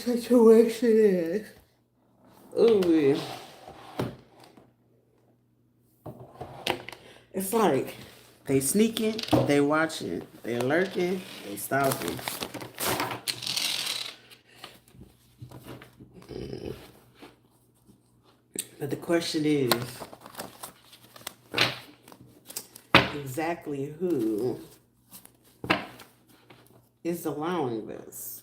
situation is. Ooh, it's like they sneaking, they watching, they lurking, they stalking. But the question is, exactly who is allowing this?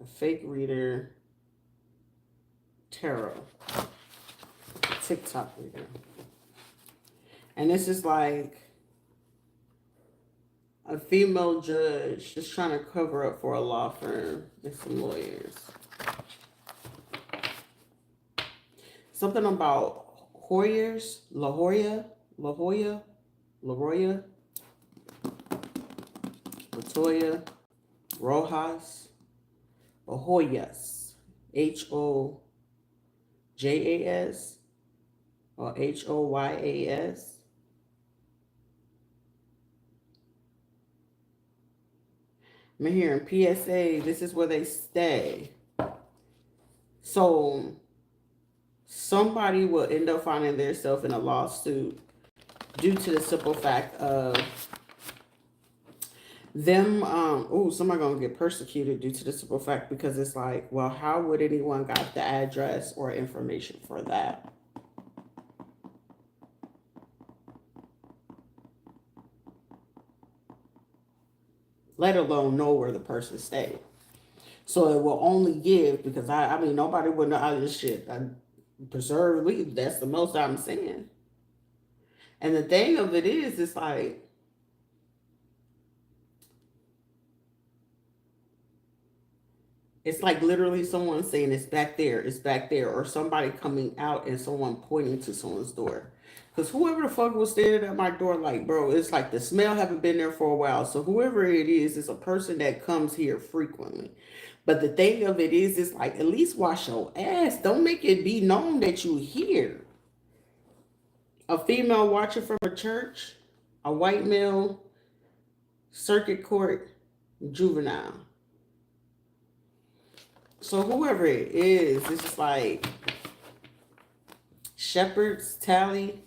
A fake reader, tarot, TikTok reader. And this is like a female judge just trying to cover up for a law firm and some lawyers. Something about Hoyers, La Jolla, Latoya, Rojas, Hoyas, Hojas, or Hoyas. I'm hearing PSA, this is where they stay. So somebody will end up finding themselves in a lawsuit due to the simple fact of them, somebody gonna get persecuted due to the simple fact because it's like, well, how would anyone got the address or information for that? Let alone know where the person stayed. So it will only give, because I mean, nobody would know all this shit. Preserve leave, that's the most I'm saying. And the thing of it is, it's like, it's like literally someone saying it's back there, or somebody coming out and someone pointing to someone's door. Because whoever the fuck was standing at my door, like, bro, it's like the smell haven't been there for a while. So whoever it is a person that comes here frequently. But the thing of it is, it's like, at least wash your ass. Don't make it be known that you here. A female watcher from a church, a white male, circuit court, juvenile. So whoever it is, it's just like Shepherd's Tally.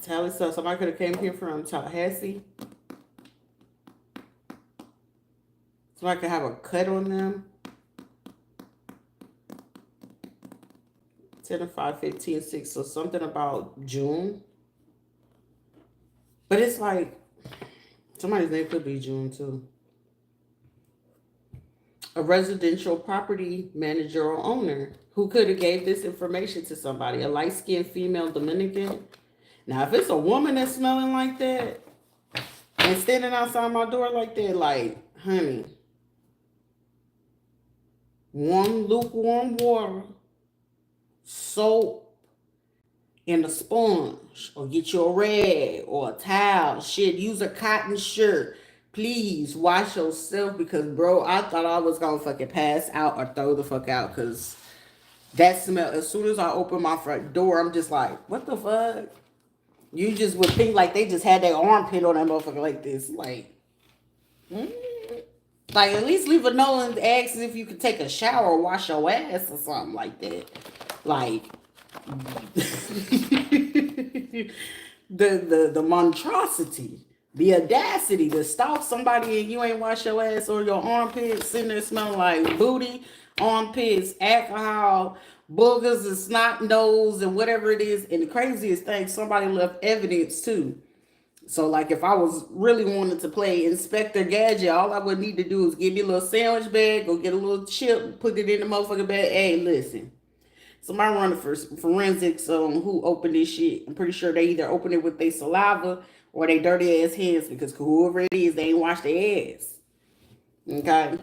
Tally, so somebody could have came here from Tallahassee. Somebody could have a cut on them. 10 to 5, 15, 6. So something about June. But it's like, somebody's name could be June too. A residential property manager or owner who could have gave this information to somebody. A light-skinned female Dominican. Now, if it's a woman that's smelling like that and standing outside my door like that, like, honey, warm, lukewarm water, soap, and a sponge, or get you a rag or a towel. Shit, use a cotton shirt. Please wash yourself, because, bro, I thought I was gonna fucking pass out or throw the fuck out, because that smell, as soon as I open my front door, I'm just like, what the fuck? You just would think like they just had their armpit on that motherfucker like this. Like, like, at least leave a note and ask if you could take a shower or wash your ass or something like that. Like, the monstrosity, the audacity to stalk somebody and you ain't wash your ass, or your armpits sitting there smelling like booty, armpits, alcohol, boogers and snot nose and whatever it is. And the craziest thing, somebody left evidence too. So like, if I was really wanting to play Inspector Gadget, all I would need to do is give me a little sandwich bag, go get a little chip, put it in the motherfucking bag. Hey, listen, somebody running for forensics who opened this shit. I'm pretty sure they either open it with their saliva or they dirty ass hands, because whoever it is, they ain't wash their ass. Okay?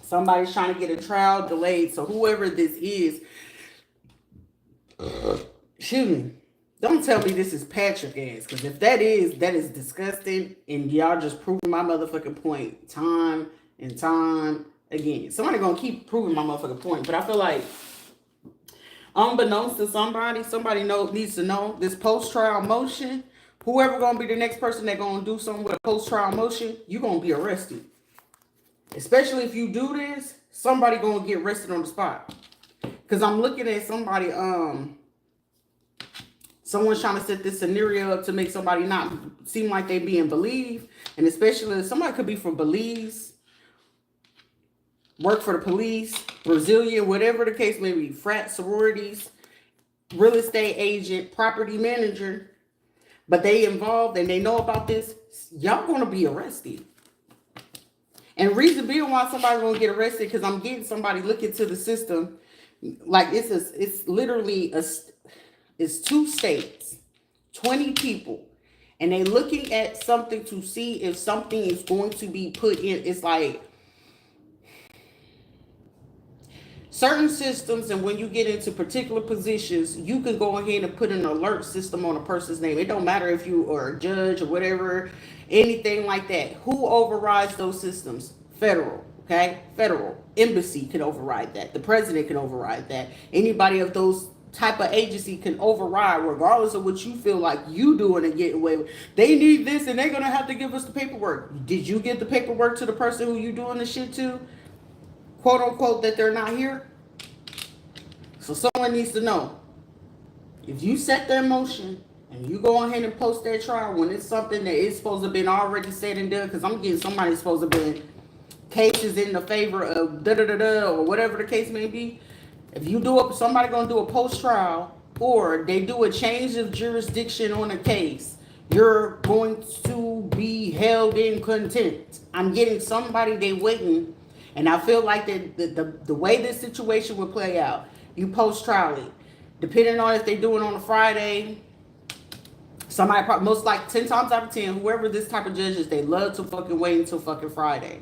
Somebody's trying to get a trial delayed. So whoever this is, excuse me, don't tell me this is Patrick ass, because if that is disgusting, and y'all just proving my motherfucking point time and time again. Somebody gonna keep proving my motherfucking point, but I feel like, unbeknownst to somebody needs to know this post-trial motion Whoever gonna be the next person that gonna do something with a post-trial motion, you gonna be arrested. Especially if you do this, somebody gonna get arrested on the spot. Cause I'm looking at somebody, someone's trying to set this scenario up to make somebody not seem like they being believed. And especially somebody could be from Belize, work for the police, Brazilian, whatever the case may be, frat sororities, real estate agent, property manager, but they involved and they know about this, y'all gonna be arrested. And reason being why somebody's gonna get arrested, because I'm getting somebody look into the system. Like it's literally it's 2 states, 20 people, and they looking at something to see if something is going to be put in. It's like certain systems, and when you get into particular positions, you can go ahead and put an alert system on a person's name. It don't matter if you are a judge or whatever, anything like that. Who overrides those systems? Federal, okay? Federal embassy can override that. The president can override that. Anybody of those type of agency can override, regardless of what you feel like you doing and getting away with. They need this, and they're gonna have to give us the paperwork. Did you give the paperwork to the person who you doing the shit to? Quote unquote, that they're not here. So someone needs to know, if you set that motion and you go ahead and post that trial when it's something that is supposed to have been already said and done, because I'm getting somebody supposed to have been cases in the favor of da-da-da-da or whatever the case may be. If you do it, somebody gonna do a post trial, or they do a change of jurisdiction on a case, you're going to be held in contempt. I'm getting somebody they waiting, and I feel like that the way this situation would play out, you post trial it, depending on if they do it on a Friday. Somebody probably, most like 10 times out of 10, whoever this type of judge is, they love to fucking wait until fucking Friday.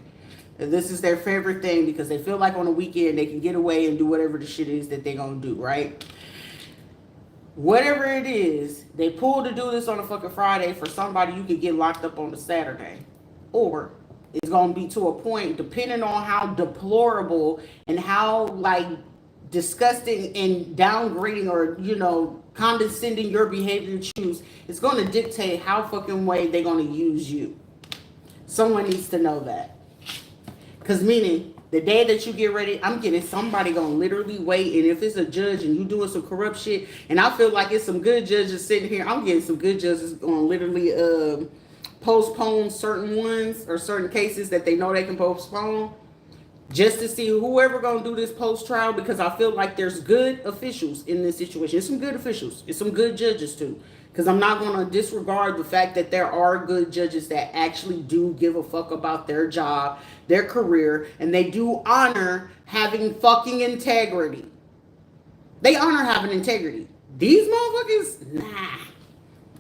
And this is their favorite thing because they feel like on the weekend they can get away and do whatever the shit is that they're gonna do, right? Whatever it is, they pull to do this on a fucking Friday. For somebody, you could get locked up on a Saturday. Or it's gonna be to a point, depending on how deplorable and how like disgusting and downgrading or, you know, condescending your behavior to choose, it's going to dictate how fucking way they're going to use you. Someone needs to know that. Because meaning, the day that you get ready, I'm getting somebody going to literally wait. And if it's a judge and you doing some corrupt shit, and I feel like it's some good judges sitting here, I'm getting some good judges going to literally postpone certain ones or certain cases that they know they can postpone, just to see whoever gonna do this post-trial, because I feel like there's good officials in this situation. There's some good officials. There's some good judges too. Because I'm not gonna disregard the fact that there are good judges that actually do give a fuck about their job, their career, and they do honor having fucking integrity. They honor having integrity. These motherfuckers,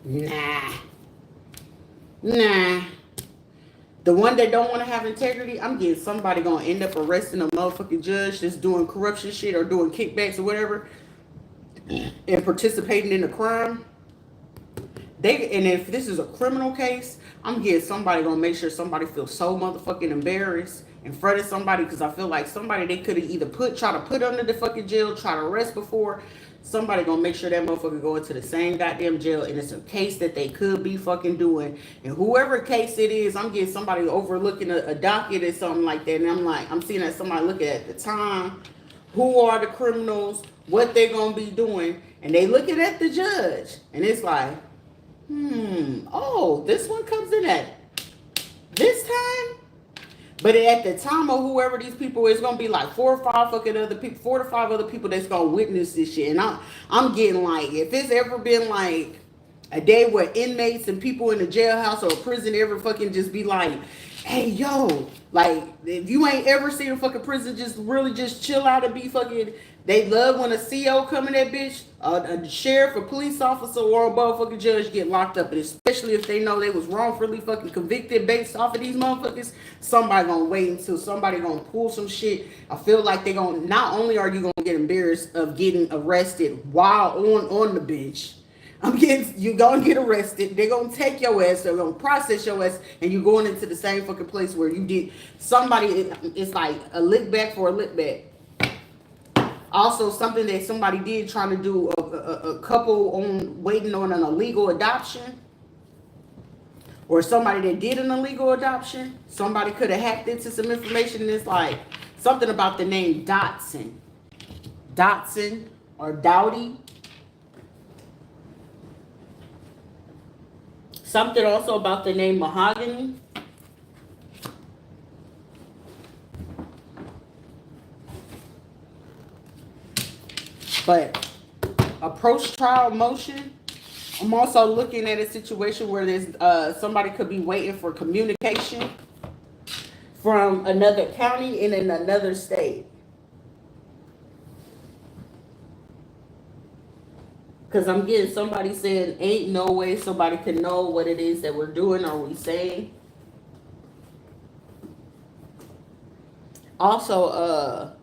nah. The one that don't want to have integrity, I'm getting somebody going to end up arresting a motherfucking judge that's doing corruption shit or doing kickbacks or whatever and participating in a crime. And if this is a criminal case, I'm getting somebody going to make sure somebody feels so motherfucking embarrassed in front of somebody, because I feel like somebody they could have either try to put under the fucking jail, try to arrest before. Somebody gonna make sure that motherfucker go into the same goddamn jail, and it's a case that they could be fucking doing. And whoever case it is, I'm getting somebody overlooking a docket or something like that. And I'm seeing that somebody look at the time, who are the criminals, what they gonna be doing, and they looking at the judge, and it's like, oh, this one comes in at this time. But at the time of whoever these people is, gonna be like 4 or 5 fucking other people, 4 to 5 other people that's gonna witness this shit. And I'm getting like, if it's ever been like a day where inmates and people in the jailhouse or prison ever fucking just be like, hey yo, like if you ain't ever seen a fucking prison just really just chill out and be fucking, they love when a CO come in that bitch, a sheriff, a police officer, or a motherfucking judge get locked up. And especially if they know they was wrongfully fucking convicted based off of these motherfuckers, somebody gonna wait until somebody gonna pull some shit. I feel like they gonna, not only are you gonna get embarrassed of getting arrested while on the bench, you gonna get arrested. They're gonna take your ass. They're gonna process your ass, and you going into the same fucking place where you did somebody. It's like a lick back for a lick back. Also, something that somebody did trying to do a couple on waiting on an illegal adoption. or somebody that did an illegal adoption. Somebody could have hacked into some information, and it's like something about the name Dotson or Dowdy. Something also about the name Mahogany. But approach trial motion. I'm also looking at a situation where there's somebody could be waiting for communication from another county and in another state. Because I'm getting somebody saying, ain't no way somebody can know what it is that we're doing or we saying. Also,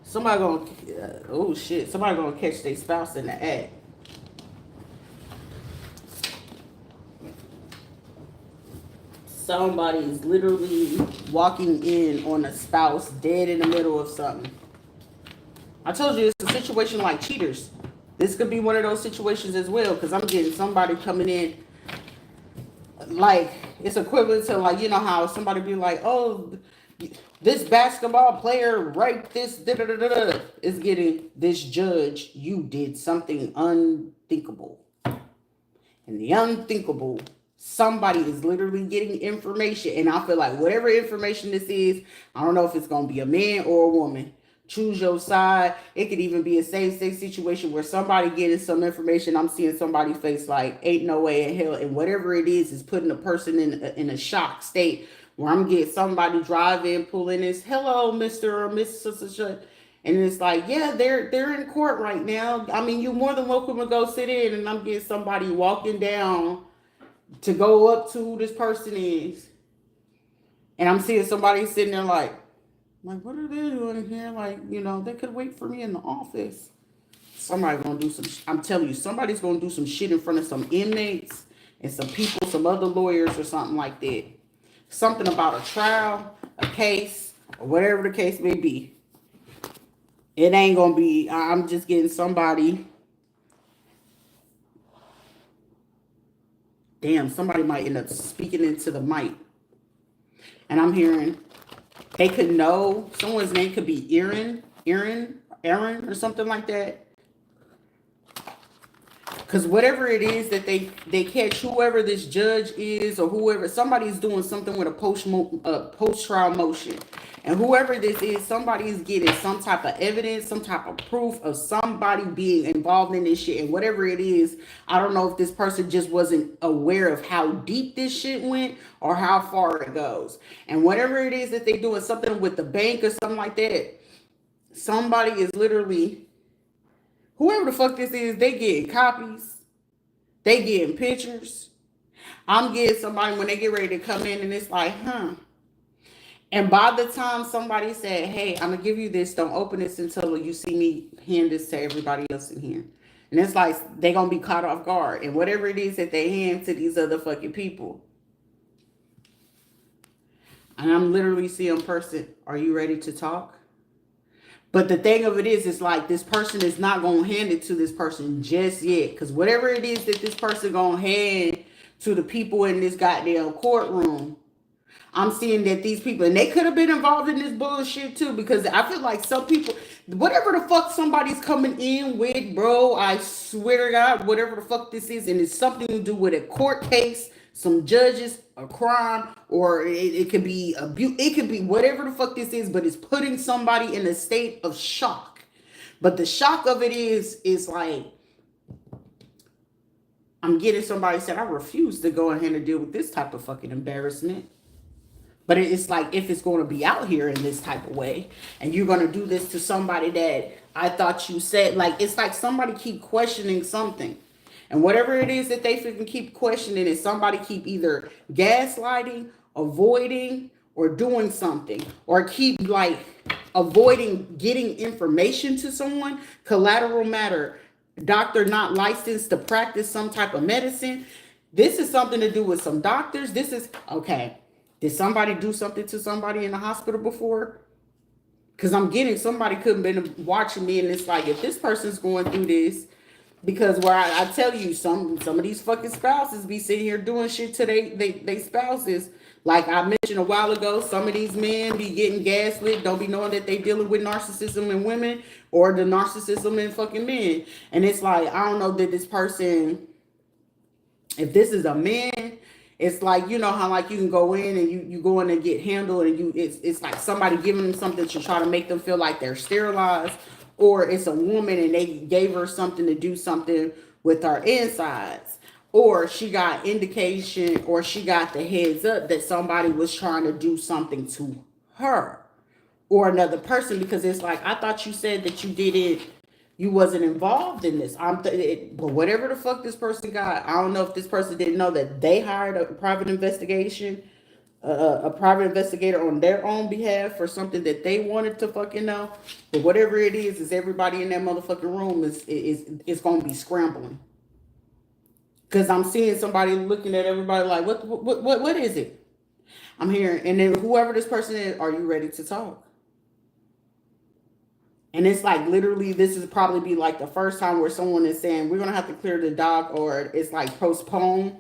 somebody gonna catch their spouse in the act. Somebody is literally walking in on a spouse dead in the middle of something. I told you it's a situation like cheaters. This could be one of those situations as well, because I'm getting somebody coming in, like, it's equivalent to, like, you know how somebody be like, oh, this basketball player raped this, da-da-da-da-da, is getting this judge, you did something unthinkable. And the unthinkable, somebody is literally getting information, and I feel like whatever information this is, I don't know if it's going to be a man or a woman. Choose your side. It could even be a same-sex situation where somebody getting some information. I'm seeing somebody face like, ain't no way in hell. And whatever it is putting a person in a shock state where I'm getting somebody driving, pulling this, hello, Mr. or Mrs. And it's like, yeah, they're in court right now. I mean, you're more than welcome to go sit in. And I'm getting somebody walking down to go up to who this person is. And I'm seeing somebody sitting there like, what are they doing here? Like, you know, they could wait for me in the office. Somebody's going to do some, I'm telling you, somebody's going to do some shit in front of some inmates and some people, some other lawyers or something like that. Something about a trial, a case, or whatever the case may be. It ain't going to be, I'm just getting somebody. Damn, somebody might end up speaking into the mic. And I'm hearing, they could know, someone's name could be Aaron, or something like that. Because whatever it is that they catch, whoever this judge is or whoever, somebody's doing something with a post-trial motion. And whoever this is, somebody is getting some type of evidence, some type of proof of somebody being involved in this shit. And whatever it is, I don't know if this person just wasn't aware of how deep this shit went or how far it goes. And whatever it is that they're doing, something with the bank or something like that, somebody is literally, whoever the fuck this is, they getting copies. They getting pictures. I'm getting somebody when they get ready to come in and it's like, And by the time somebody said, hey, I'm going to give you this, don't open this until you see me hand this to everybody else in here. And it's like they're going to be caught off guard. And whatever it is that they hand to these other fucking people. And I'm literally seeing person, are you ready to talk? But the thing of it is, it's like this person is not going to hand it to this person just yet. Because whatever it is that this person going to hand to the people in this goddamn courtroom, I'm seeing that these people, and they could have been involved in this bullshit too, because I feel like some people, whatever the fuck somebody's coming in with, bro, I swear to God, whatever the fuck this is, and it's something to do with a court case, some judges, a crime, or it could be abuse, it could be whatever the fuck this is, but it's putting somebody in a state of shock. But the shock of it is like, I'm getting somebody said, I refuse to go ahead and deal with this type of fucking embarrassment. But it's like, if it's going to be out here in this type of way, and you're going to do this to somebody that I thought you said, like, it's like somebody keep questioning something. And whatever it is that they freaking keep questioning is somebody keep either gaslighting, avoiding, or doing something. Or keep, like, avoiding getting information to someone. Collateral matter. Doctor not licensed to practice some type of medicine. This is something to do with some doctors. This is, okay. Did somebody do something to somebody in the hospital before? Because I'm getting, somebody could have been watching me, and it's like, if this person's going through this, Because where I tell you, some of these fucking spouses be sitting here doing shit to they spouses. Like I mentioned a while ago, some of these men be getting gaslit, don't be knowing that they dealing with narcissism in women or the narcissism in fucking men. And it's like, I don't know that this person, if this is a man, it's like, you know how like you can go in and you go in and get handled, and it's like somebody giving them something to try to make them feel like they're sterilized, or it's a woman and they gave her something to do something with her insides, or she got indication, or she got the heads up that somebody was trying to do something to her or another person, because it's like, I thought you said that you didn't, you wasn't involved in this. But whatever the fuck this person got, I don't know if this person didn't know that they hired a private investigation, a private investigator on their own behalf for something that they wanted to fucking know. But whatever it is everybody in that motherfucking room is gonna be scrambling. Cause I'm seeing somebody looking at everybody like, what is it? I'm hearing, and then whoever this person is, are you ready to talk? And it's like literally, this is probably be like the first time where someone is saying we're gonna have to clear the dock, or it's like postpone,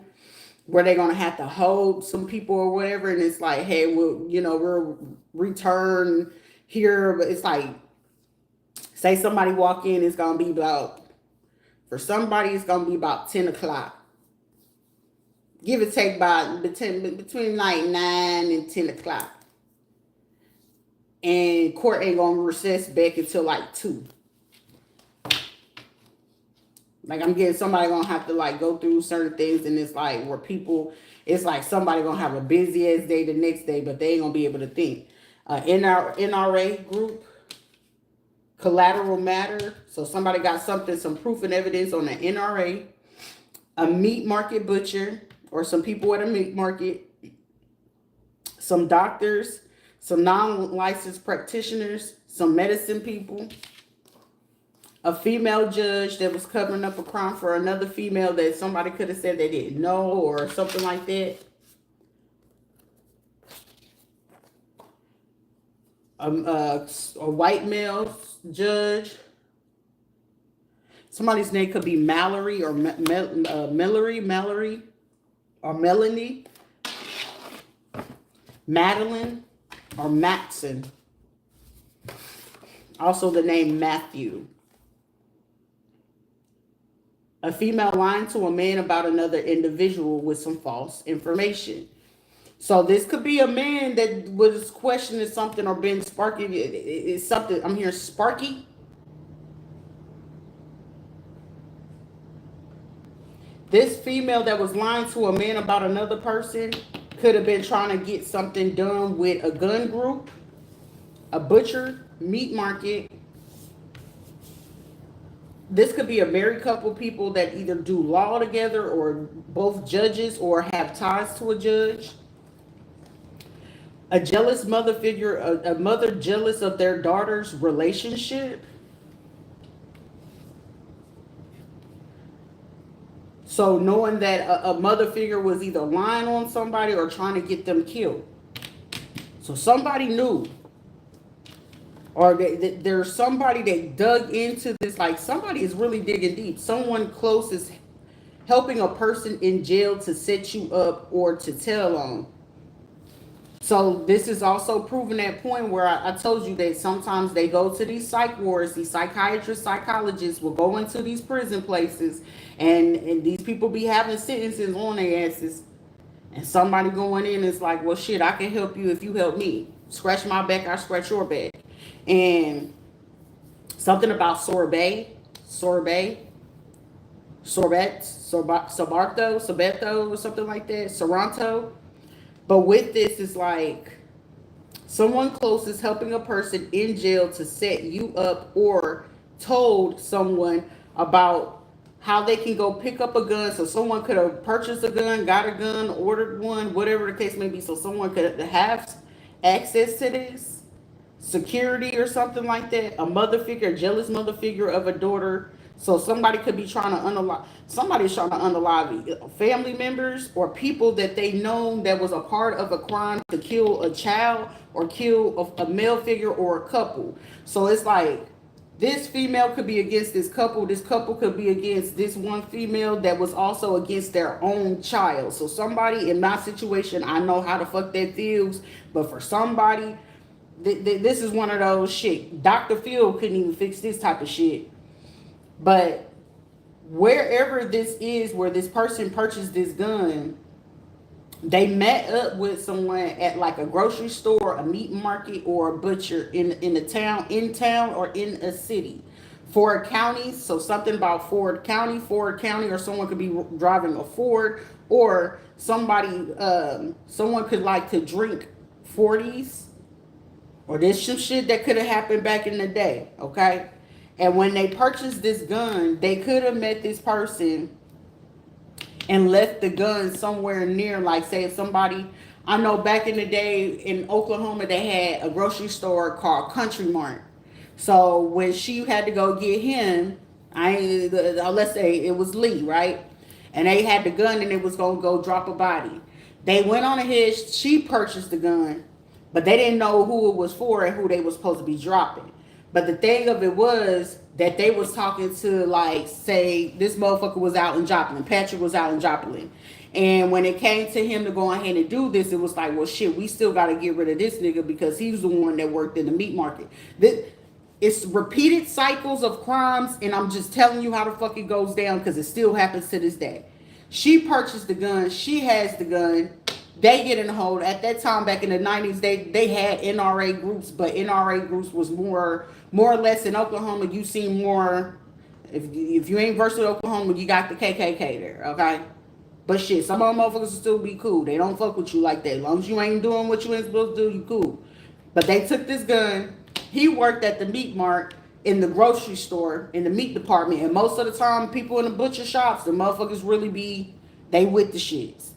where they're gonna have to hold some people or whatever. And it's like, hey, we'll return here, but it's like, say somebody walk in, it's gonna be about, for somebody it's gonna be about 10 o'clock. Give or take by between like 9 and 10 o'clock. And court ain't gonna recess back until like 2. Like I'm getting somebody gonna have to like go through certain things, and it's like where people, it's like somebody gonna have a busy ass day the next day, but they ain't gonna be able to think. NRA group, collateral matter. So somebody got something, some proof and evidence on the NRA, a meat market butcher, or some people at a meat market, some doctors, some non-licensed practitioners, some medicine people, a female judge that was covering up a crime for another female that somebody could have said they didn't know or something like that. A white male judge. Somebody's name could be Mallory or Mallory or Melanie, Madeline, or Matson. Also the name Matthew. A female lying to a man about another individual with some false information. So this could be a man that was questioning something or been sparky. It's something, I'm hearing sparky. This female that was lying to a man about another person could have been trying to get something done with a gun group, a butcher, meat market. This could be a married couple, people that either do law together or both judges or have ties to a judge. A jealous mother figure, a mother jealous of their daughter's relationship. So knowing that a mother figure was either lying on somebody or trying to get them killed. So somebody knew. Or there's somebody that dug into this, like somebody is really digging deep. Someone close is helping a person in jail to set you up or to tell on. So this is also proving that point where I told you that sometimes they go to these psych wards, these psychiatrists, psychologists will go into these prison places, and these people be having sentences on their asses. And somebody going in is like, well, shit, I can help you if you help me. Scratch my back, I scratch your back. And something about sorbet, Sobarto, or something like that, Soranto. But with this, it's like someone close is helping a person in jail to set you up, or told someone about how they can go pick up a gun. So someone could have purchased a gun, got a gun, ordered one, whatever the case may be. So someone could have access to this. Security or something like that. A mother figure, a jealous mother figure of a daughter. So somebody could be trying to unalive, somebody's trying to unalive family members or people that they know that was a part of a crime to kill a child or kill a male figure or a couple. So it's like This female could be against this couple. This couple could be against this one female that was also against their own child. So somebody in my situation, I know how the fuck that feels. But for somebody, this is one of those shit. Dr. Phil couldn't even fix this type of shit. But wherever this is, where this person purchased this gun, they met up with someone at like a grocery store, a meat market, or a butcher in a town, or in a city. Ford County, so something about Ford County, or someone could be driving a Ford, or somebody, someone could like to drink 40s, or there's some shit that could have happened back in the day, okay? And when they purchased this gun, they could have met this person and left the gun somewhere near, like say if somebody, I know back in the day in Oklahoma they had a grocery store called Country Mart. So when she had to go get him, let's say it was Lee, right? And they had the gun and it was gonna go drop a body. They went on ahead, she purchased the gun, but they didn't know who it was for and who they was supposed to be dropping. But the thing of it was that they was talking to, like, say, this motherfucker was out in Joplin. Patrick was out in Joplin. And when it came to him to go ahead and do this, it was like, well, shit, we still got to get rid of this nigga because he was the one that worked in the meat market. It's repeated cycles of crimes, and I'm just telling you how the fuck it goes down because it still happens to this day. She purchased the gun. She has the gun. They get in the hold. At that time, back in the 90s, they had NRA groups, but NRA groups was more or less in Oklahoma. You see more, if you ain't versed with Oklahoma, you got the KKK there, okay? But shit, some of them motherfuckers will still be cool. They don't fuck with you like that. As long as you ain't doing what you ain't supposed to do, you cool. But they took this gun. He worked at the meat mart in the grocery store, in the meat department. And most of the time, people in the butcher shops, the motherfuckers really be, they with the shits.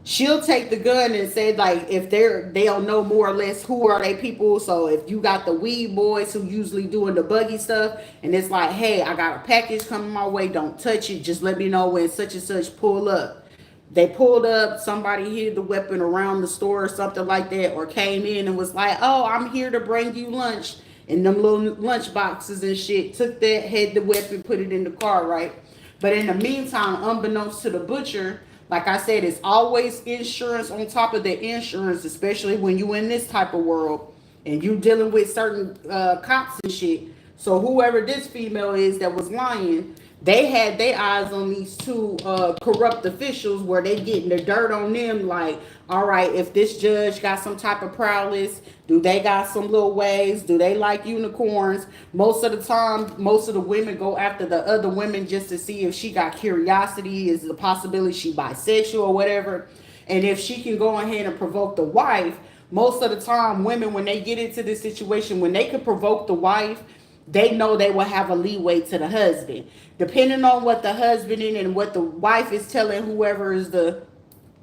She'll take the gun and say, like, if they'll know more or less who are they people. So if you got the weed boys who usually doing the buggy stuff, and it's like, hey, I got a package coming my way, don't touch it, just let me know when such and such pull up. They pulled up, somebody hid the weapon around the store or something like that, or came in and was like, oh, I'm here to bring you lunch, and them little lunch boxes and shit, took that, had the weapon, put it in the car, right? But in the meantime, unbeknownst to the butcher, like I said, it's always insurance on top of the insurance, especially when you in this type of world and you dealing with certain cops and shit. So whoever this female is that was lying, they had their eyes on these two corrupt officials where they getting the dirt on them. Like, all right, if this judge got some type of prowess, do they got some little ways? Do they like unicorns? Most of the time, most of the women go after the other women just to see if she got curiosity. Is the possibility she bisexual or whatever? And if she can go ahead and provoke the wife, most of the time, women, when they get into this situation, when they can provoke the wife, they know they will have a leeway to the husband. Depending on what the husband is and what the wife is telling whoever is the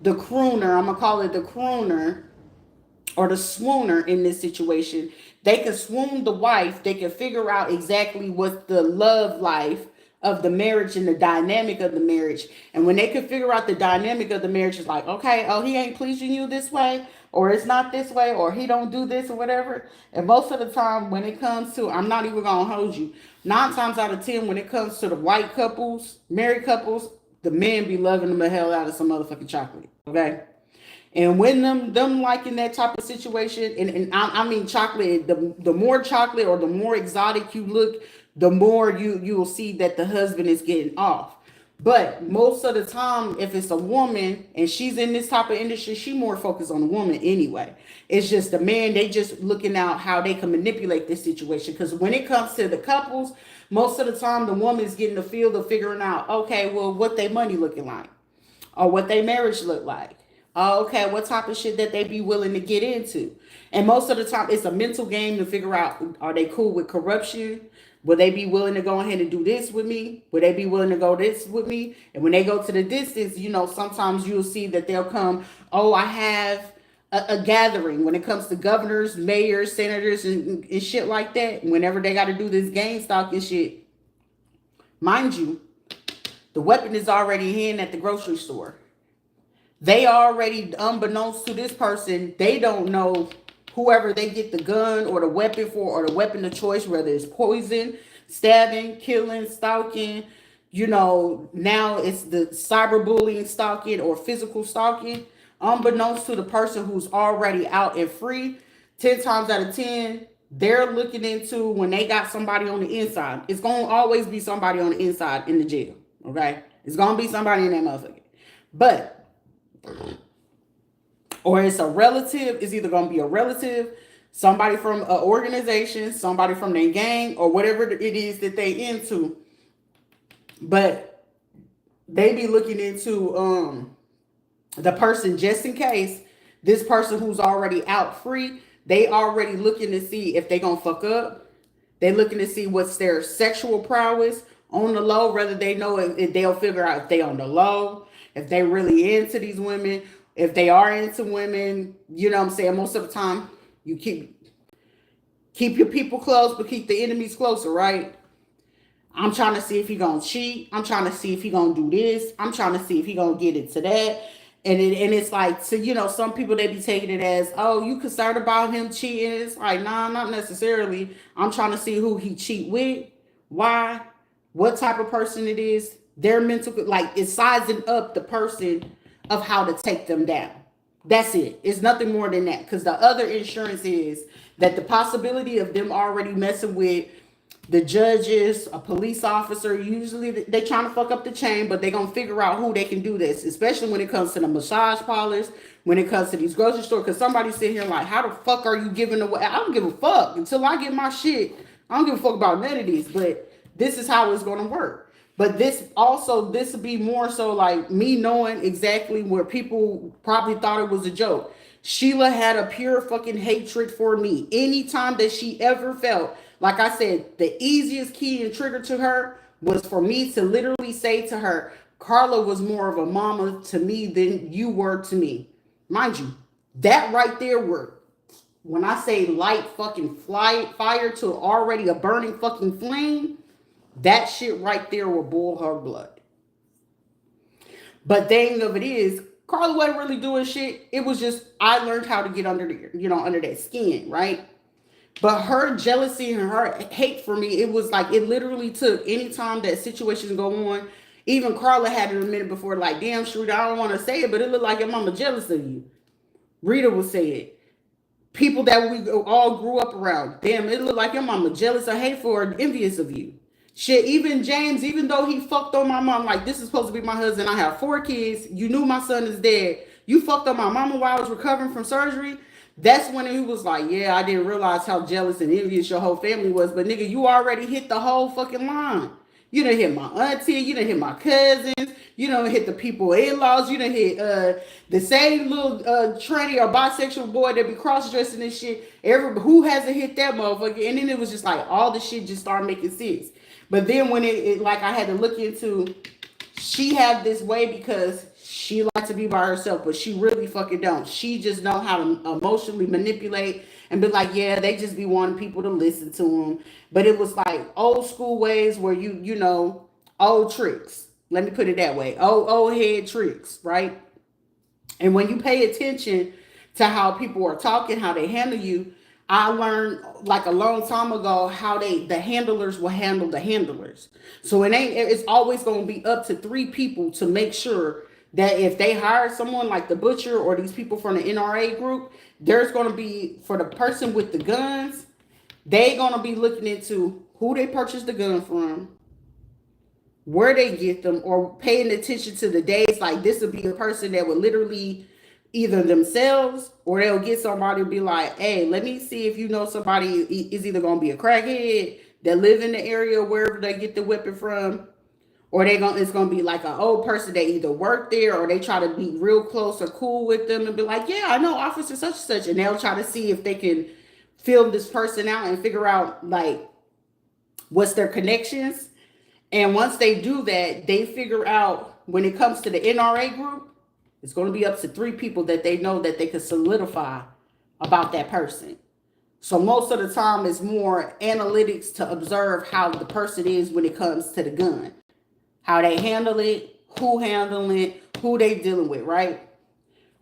crooner, I'm going to call it the crooner or the swooner in this situation, they can swoon the wife. They can figure out exactly what the love life of the marriage and the dynamic of the marriage. And when they can figure out the dynamic of the marriage, it's like, okay, oh, he ain't pleasing you this way, or it's not this way, or he don't do this or whatever. And most of the time when it comes to, I'm not even going to hold you, 9 times out of 10, when it comes to the white couples, married couples, the men be loving them the hell out of some motherfucking chocolate, okay? And when them liking that type of situation, and I mean chocolate, the more chocolate or the more exotic you look, the more you will see that the husband is getting off. But most of the time, if it's a woman and she's in this type of industry, she more focused on the woman anyway. It's just the man, they just looking out how they can manipulate this situation. Because when it comes to the couples, most of the time the woman's getting the feel of figuring out, okay, well, what their money looking like, or what their marriage look like. Okay, what type of shit that they be willing to get into. And most of the time, it's a mental game to figure out, are they cool with corruption? Will they be willing to go ahead and do this with me? Will they be willing to go this with me? And when they go to the distance, you know, sometimes you'll see that they'll come, oh, I have a gathering when it comes to governors, mayors, senators, and shit like that. Whenever they got to do this game stock and shit, mind you, the weapon is already hidden at the grocery store. They already, unbeknownst to this person, they don't know whoever they get the gun or the weapon for, or the weapon of choice, whether it's poison, stabbing, killing, stalking, now it's the cyberbullying, stalking, or physical stalking, unbeknownst to the person who's already out and free. 10 times out of 10, they're looking into when they got somebody on the inside. It's going to always be somebody on the inside in the jail. Okay? It's going to be somebody in that motherfucker. But, or it's a relative. It's either going to be a relative, somebody from an organization, somebody from their gang, or whatever it is that they into. But they be looking into the person just in case this person who's already out free, they already looking to see if they gonna fuck up. They looking to see what's their sexual prowess on the low, whether they know if they'll figure out if they on the low, if they really into these women, if they are into women. You know what I'm saying? Most of the time, you keep your people close, but keep the enemies closer, right? I'm trying to see if he gonna cheat. I'm trying to see if he gonna do this. I'm trying to see if he gonna get into that. And it's like, so, some people, they be taking it as, oh, you concerned about him cheating? It's like, nah, not necessarily. I'm trying to see who he cheat with, why, what type of person it is, their mental, like, it's sizing up the person of how to take them down. That's it. It's nothing more than that. Because the other insurance is that the possibility of them already messing with the judges, a police officer, usually they trying to fuck up the chain, but they gonna figure out who they can do this, especially when it comes to the massage parlors, when it comes to these grocery stores. Because somebody sit here like, how the fuck are you giving away? I don't give a fuck until I get my shit. I don't give a fuck about none of these, but this is how it's gonna work. But this will be more so like me knowing exactly where people probably thought it was a joke. Sheila had a pure fucking hatred for me. Anytime that she ever felt, like I said, the easiest key and trigger to her was for me to literally say to her, Carla was more of a mama to me than you were to me. Mind you, that right there when I say light fucking fire to already a burning fucking flame, that shit right there will boil her blood. But the thing of it is, Carla wasn't really doing shit. It was just, I learned how to get under that skin, right? But her jealousy and her hate for me, it was like, it literally took any time that situations go on. Even Carla had it a minute before, like, damn, Rita, I don't want to say it, but it looked like your mama jealous of you. Rita would say it. People that we all grew up around, damn, it looked like your mama jealous or hateful or envious of you. Shit, even James, even though he fucked on my mom, like, this is supposed to be my husband, I have 4 kids, you knew my son is dead, you fucked on my mama while I was recovering from surgery. That's when he was like, yeah, I didn't realize how jealous and envious your whole family was. But nigga, you already hit the whole fucking line. You done hit my auntie, you done hit my cousins, you done hit the people in-laws, you done hit the same little tranny or bisexual boy that be cross-dressing and shit. Who hasn't hit that motherfucker? And then it was just like all the shit just started making sense. But then when it like I had to look into, she had this way because she likes to be by herself, but she really fucking don't. She just know how to emotionally manipulate and be like, yeah, they just be wanting people to listen to them. But it was like old school ways where old tricks. Let me put it that way. Old head tricks, right? And when you pay attention to how people are talking, how they handle you, I learned like a long time ago how the handlers will handle the handlers. So it's always going to be up to 3 people to make sure that if they hire someone like the butcher or these people from the NRA group, there's going to be, for the person with the guns, they're going to be looking into who they purchased the gun from, where they get them, or paying attention to the days. Like, this would be a person that would literally either themselves or they'll get somebody to be like, hey, let me see if you know somebody is either going to be a crackhead that live in the area wherever they get the weapon from, or it's going to be like an old person that either work there or they try to be real close or cool with them and be like, yeah, I know officer such and such. And they'll try to see if they can film this person out and figure out like what's their connections. And once they do that, they figure out when it comes to the NRA group, it's going to be up to 3 people that they know that they can solidify about that person. So most of the time it's more analytics to observe how the person is when it comes to the gun. How they handle it, who handling it, who they dealing with, right?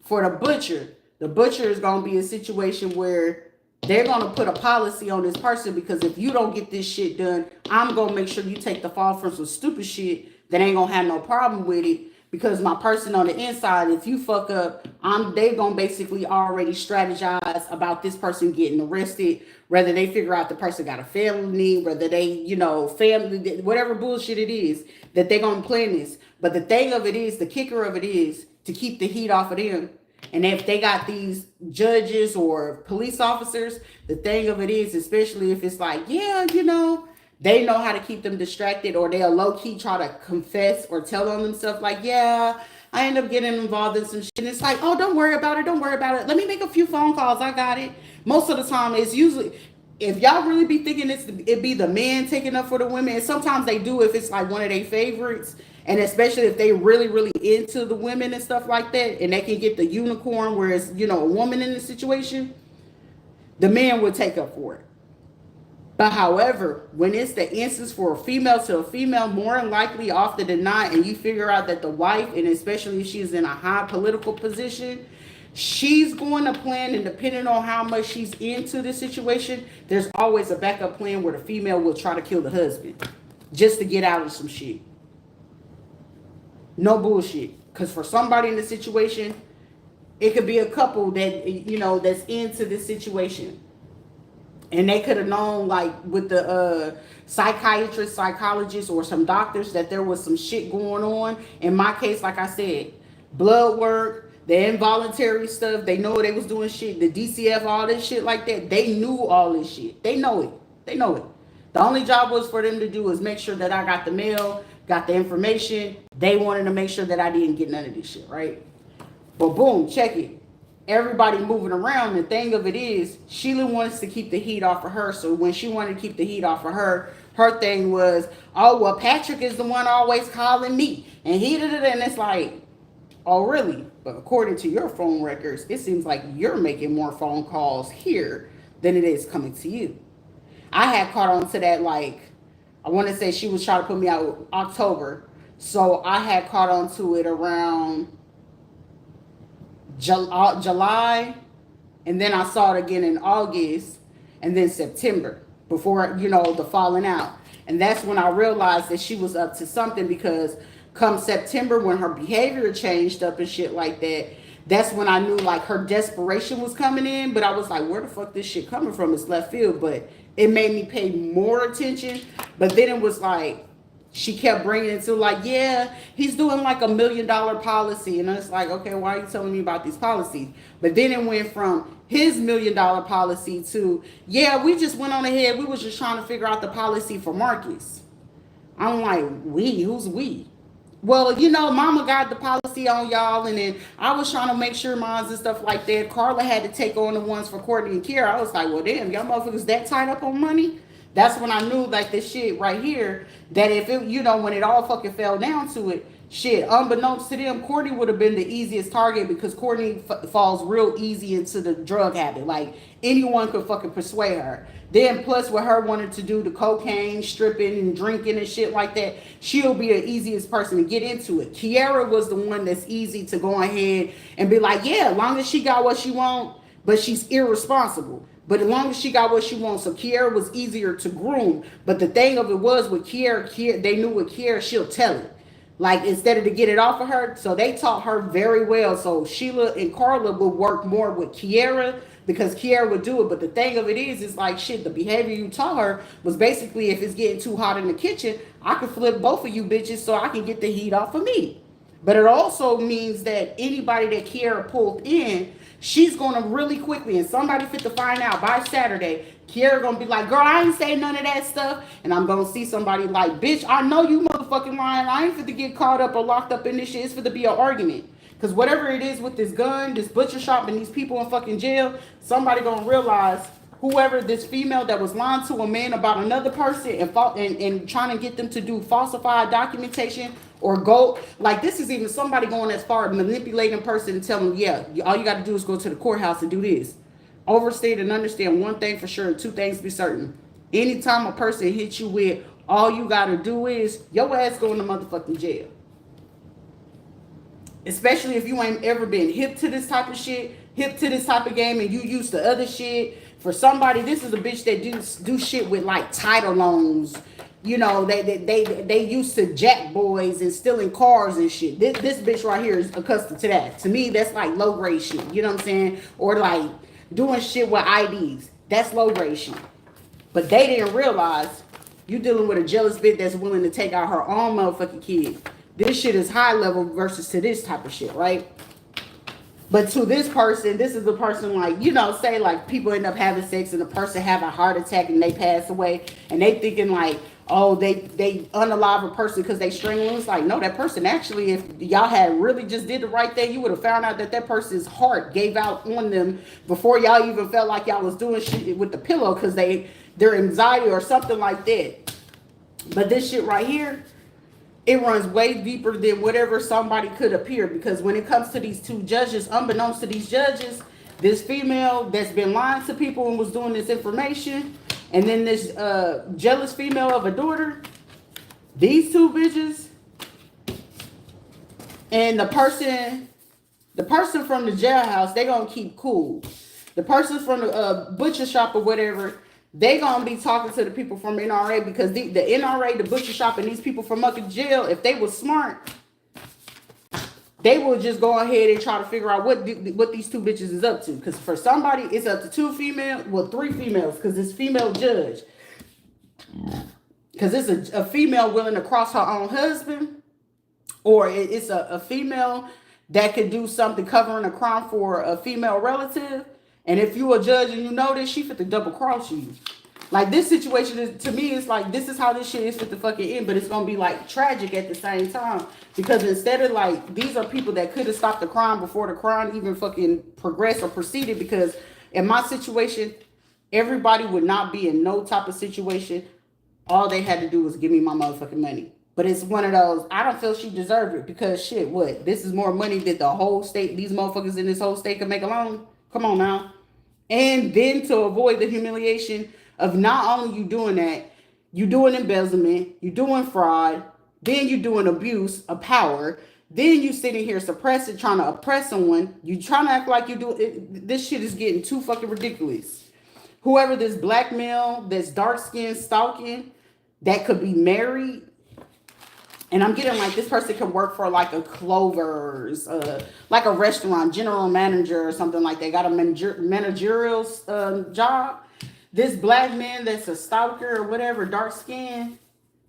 For the butcher, The butcher is going to be a situation where they're going to put a policy on this person, because if you don't get this shit done, I'm going to make sure you take the fall for some stupid shit that ain't going to have no problem with it. Because my person on the inside, if you fuck up, they going to basically already strategize about this person getting arrested, whether they figure out the person got a felony, whether they, family, whatever bullshit it is, that they going to plan this. But the thing of it is, the kicker of it is to keep the heat off of them. And if they got these judges or police officers, the thing of it is, especially if it's like, yeah, they know how to keep them distracted, or they'll low-key try to confess or tell on themselves like, yeah, I end up getting involved in some shit. And it's like, oh, don't worry about it. Don't worry about it. Let me make a few phone calls. I got it. Most of the time, it's usually, if y'all really be thinking it be the men taking up for the women, and sometimes they do if it's like one of their favorites. And especially if they really, really into the women and stuff like that, and they can get the unicorn where it's, a woman in the situation, the man would take up for it. But however, when it's the instance for a female to a female, more than likely, often than not, and you figure out that the wife, and especially if she's in a high political position, she's going to plan, and depending on how much she's into the situation, there's always a backup plan where the female will try to kill the husband just to get out of some shit. No bullshit. Because for somebody in the situation, it could be a couple that, that's into this situation. And they could have known, like, with the psychiatrist, psychologist, or some doctors that there was some shit going on. In my case, like I said, blood work, the involuntary stuff, they know they was doing shit, the DCF, all this shit like that. They knew all this shit. They know it. They know it. The only job was for them to do is make sure that I got the mail, got the information. They wanted to make sure that I didn't get none of this shit, right? But boom, check it. Everybody moving around. The thing of it is, Sheila wants to keep the heat off of her. So when she wanted to keep the heat off of her, her thing was, oh, well, Patrick is the one always calling me. And and it's like, oh, really? But according to your phone records, it seems like you're making more phone calls here than it is coming to you. I had caught on to that, like, I want to say she was trying to put me out October. So I had caught on to it around July, and then I saw it again in August, and then September, before, the falling out. And that's when I realized that she was up to something, because come September, when her behavior changed up and shit like that, that's when I knew, like, her desperation was coming in. But I was like, where the fuck this shit coming from? It's left field. But it made me pay more attention. But then it was like, she kept bringing it to, like, yeah, he's doing like $1 million policy. And it's like, okay, why are you telling me about these policies? But then it went from his $1 million policy to, yeah, we just went on ahead. We was just trying to figure out the policy for Marcus. I'm like, we? Who's we? Well, mama got the policy on y'all, and then I was trying to make sure mines and stuff like that. Carla had to take on the ones for Courtney and Kiera. I was like, well, damn, y'all motherfuckers that tied up on money? That's when I knew, like, this shit right here, that if it, when it all fucking fell down to it, shit, unbeknownst to them, Courtney would have been the easiest target, because Courtney falls real easy into the drug habit. Like, anyone could fucking persuade her. Then plus with her wanting to do the cocaine, stripping and drinking and shit like that, she'll be the easiest person to get into it. Kiera was the one that's easy to go ahead and be like, yeah, as long as she got what she want, but she's irresponsible. But as long as she got what she wants, so Kiera was easier to groom. But the thing of it was with Kiera, they knew with Kiera, she'll tell it. Like, instead of to get it off of her, so they taught her very well. So Sheila and Carla would work more with Kiera, because Kiera would do it. But the thing of it is like, shit, the behavior you taught her was basically, if it's getting too hot in the kitchen, I can flip both of you bitches so I can get the heat off of me. But it also means that anybody that Kiera pulled in, she's going to really quickly, and somebody fit to find out by Saturday, Kiera going to be like, girl, I ain't say none of that stuff. And I'm going to see somebody like, bitch, I know you motherfucking lying. I ain't fit to get caught up or locked up in this shit. It's fit to be an argument. Because whatever it is with this gun, this butcher shop, and these people in fucking jail, somebody going to realize whoever this female that was lying to a man about another person and trying to get them to do falsified documentation or go, like, this is even somebody going as far as manipulating a person and telling them, yeah, all you got to do is go to the courthouse and do this. Overstate and understand one thing for sure, two things be certain. Anytime a person hits you with, all you got to do is, your ass going to motherfucking jail. Especially if you ain't ever been hip to this type of shit, hip to this type of game and you used to other shit. For somebody, this is a bitch that do shit with like title loans. You know, they used to jack boys and stealing cars and shit. This bitch right here is accustomed to that. To me, that's like low grade shit. You know what I'm saying? Or like doing shit with IDs. That's low grade shit. But they didn't realize you dealing with a jealous bitch that's willing to take out her own motherfucking kid. This shit is high level versus to this type of shit, right? But to this person, this is the person like, you know, say like people end up having sex and the person have a heart attack and they pass away and they thinking like, oh, they unalive a person because they strangle. It's like, no, that person actually, if y'all had really just did the right thing, you would have found out that that person's heart gave out on them before y'all even felt like y'all was doing shit with the pillow because their anxiety or something like that. But this shit right here, it runs way deeper than whatever somebody could appear, because when it comes to these two judges, unbeknownst to these judges, this female that's been lying to people and was doing this information, and then this jealous female of a daughter, these two bitches, and the person from the jailhouse, they gonna keep cool. The person from the butcher shop or whatever, they gonna be talking to the people from NRA, because the NRA, the butcher shop, and these people from up in jail, if they were smart, they will just go ahead and try to figure out what these two bitches is up to. Because for somebody, it's up to three females, because it's female judge. Because it's a female willing to cross her own husband, or it's a female that could do something covering a crime for a female relative. And if you a judge and you know this, she fit to double cross you. Like, this situation is, to me, it's like, this is how this shit is fit to fucking end, but it's gonna be like tragic at the same time. Because instead of like, these are people that could have stopped the crime before the crime even fucking progressed or proceeded. Because in my situation, everybody would not be in no type of situation. All they had to do was give me my motherfucking money. But it's one of those, I don't feel she deserved it, because shit, what? This is more money that the whole state, these motherfuckers in this whole state can make alone? Come on now. And then to avoid the humiliation of not only you doing that, you doing embezzlement, you doing fraud, then you doing abuse of power, then you sitting here suppressing, trying to oppress someone, you trying to act like you do it. This shit is getting too fucking ridiculous. Whoever this black male, this dark skin stalking, that could be married. And I'm getting like, this person could work for like a Clover's, like a restaurant, general manager or something like that. Got a managerial job. This black man that's a stalker or whatever, dark skin,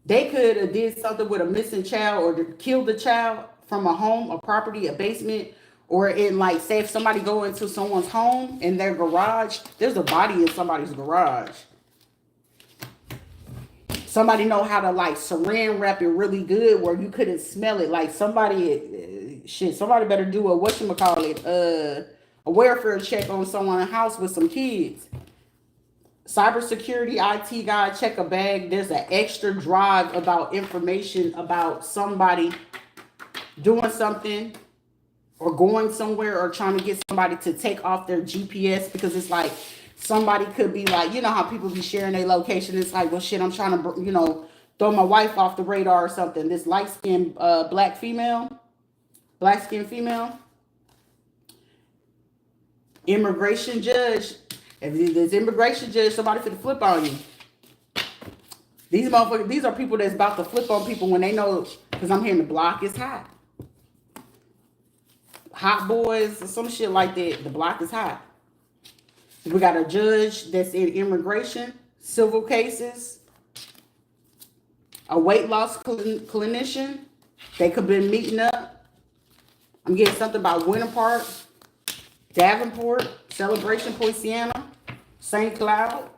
they could have did something with a missing child or killed the child from a home, a property, a basement, or in like, say if somebody go into someone's home in their garage, there's a body in somebody's garage. Somebody know how to like saran wrap it really good where you couldn't smell it. Like somebody better do a a welfare check on someone's house with some kids. Cybersecurity IT guy, check a bag. There's an extra drive about information about somebody doing something or going somewhere or trying to get somebody to take off their GPS, because it's like, somebody could be like, you know how people be sharing their location. It's like, well, shit, I'm trying to, you know, throw my wife off the radar or something. This light-skinned black skin female, immigration judge. If this immigration judge, somebody finna flip on you. These motherfuckers, these are people that's about to flip on people when they know, because I'm hearing the block is hot. Hot boys or some shit like that. The block is hot. We got a judge that's in immigration, civil cases, a weight loss clinician. They could be meeting up. I'm getting something about Winter Park, Davenport, Celebration, Poinciana, St. Cloud.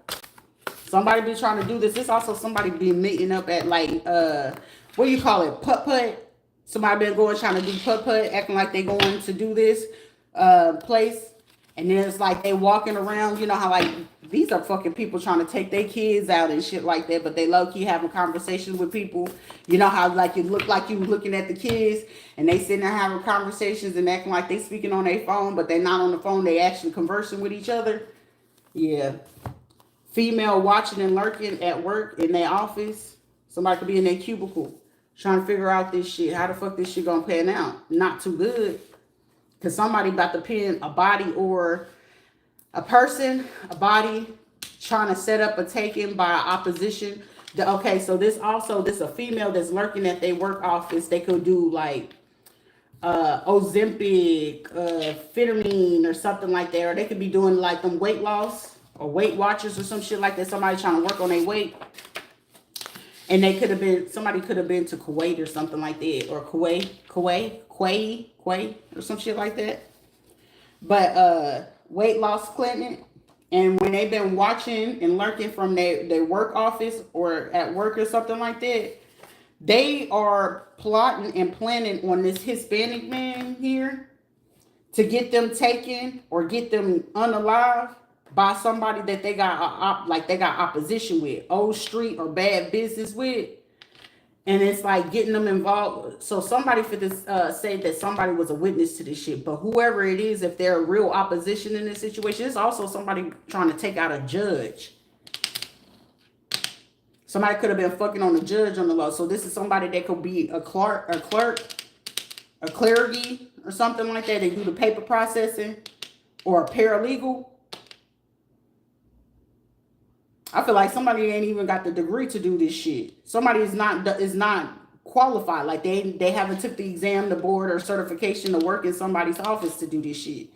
Somebody be trying to do this. This also somebody be meeting up at like, what do you call it? Putt-putt. Somebody been going trying to do putt-putt, acting like they going to do this place. And then it's like they walking around, you know how like these are fucking people trying to take their kids out and shit like that, but they low-key having conversations with people. You know how like you look like you looking at the kids and they sitting there having conversations and acting like they speaking on their phone, but they're not on the phone, they actually conversing with each other. Yeah. Female watching and lurking at work in their office. Somebody could be in their cubicle trying to figure out this shit. How the fuck this shit gonna pan out? Not too good. Because somebody about to pin a body or a person, a body, trying to set up a taking by opposition. Okay, so this a female that's lurking at their work office. They could do like Ozempic, Phentermine or something like that. Or they could be doing like them weight loss or Weight Watchers or some shit like that. Somebody trying to work on their weight. And they could have been, somebody could have been to Kuwait or something like that. Or Kuwait, or some shit like that. But weight loss clinic. And when they've been watching and lurking from their work office or at work or something like that, they are plotting and planning on this Hispanic man here to get them taken or get them unalive by somebody that they got they got opposition with, old street or bad business with. And it's like getting them involved. So somebody for this say that somebody was a witness to this shit. But whoever it is, if they're a real opposition in this situation, it's also somebody trying to take out a judge. Somebody could have been fucking on the judge on the law. So this is somebody that could be a clerk, a clergy or something like that. They do the paper processing, or a paralegal. I feel like somebody ain't even got the degree to do this shit. Somebody is not qualified. Like they haven't took the exam, the board, or certification to work in somebody's office to do this shit.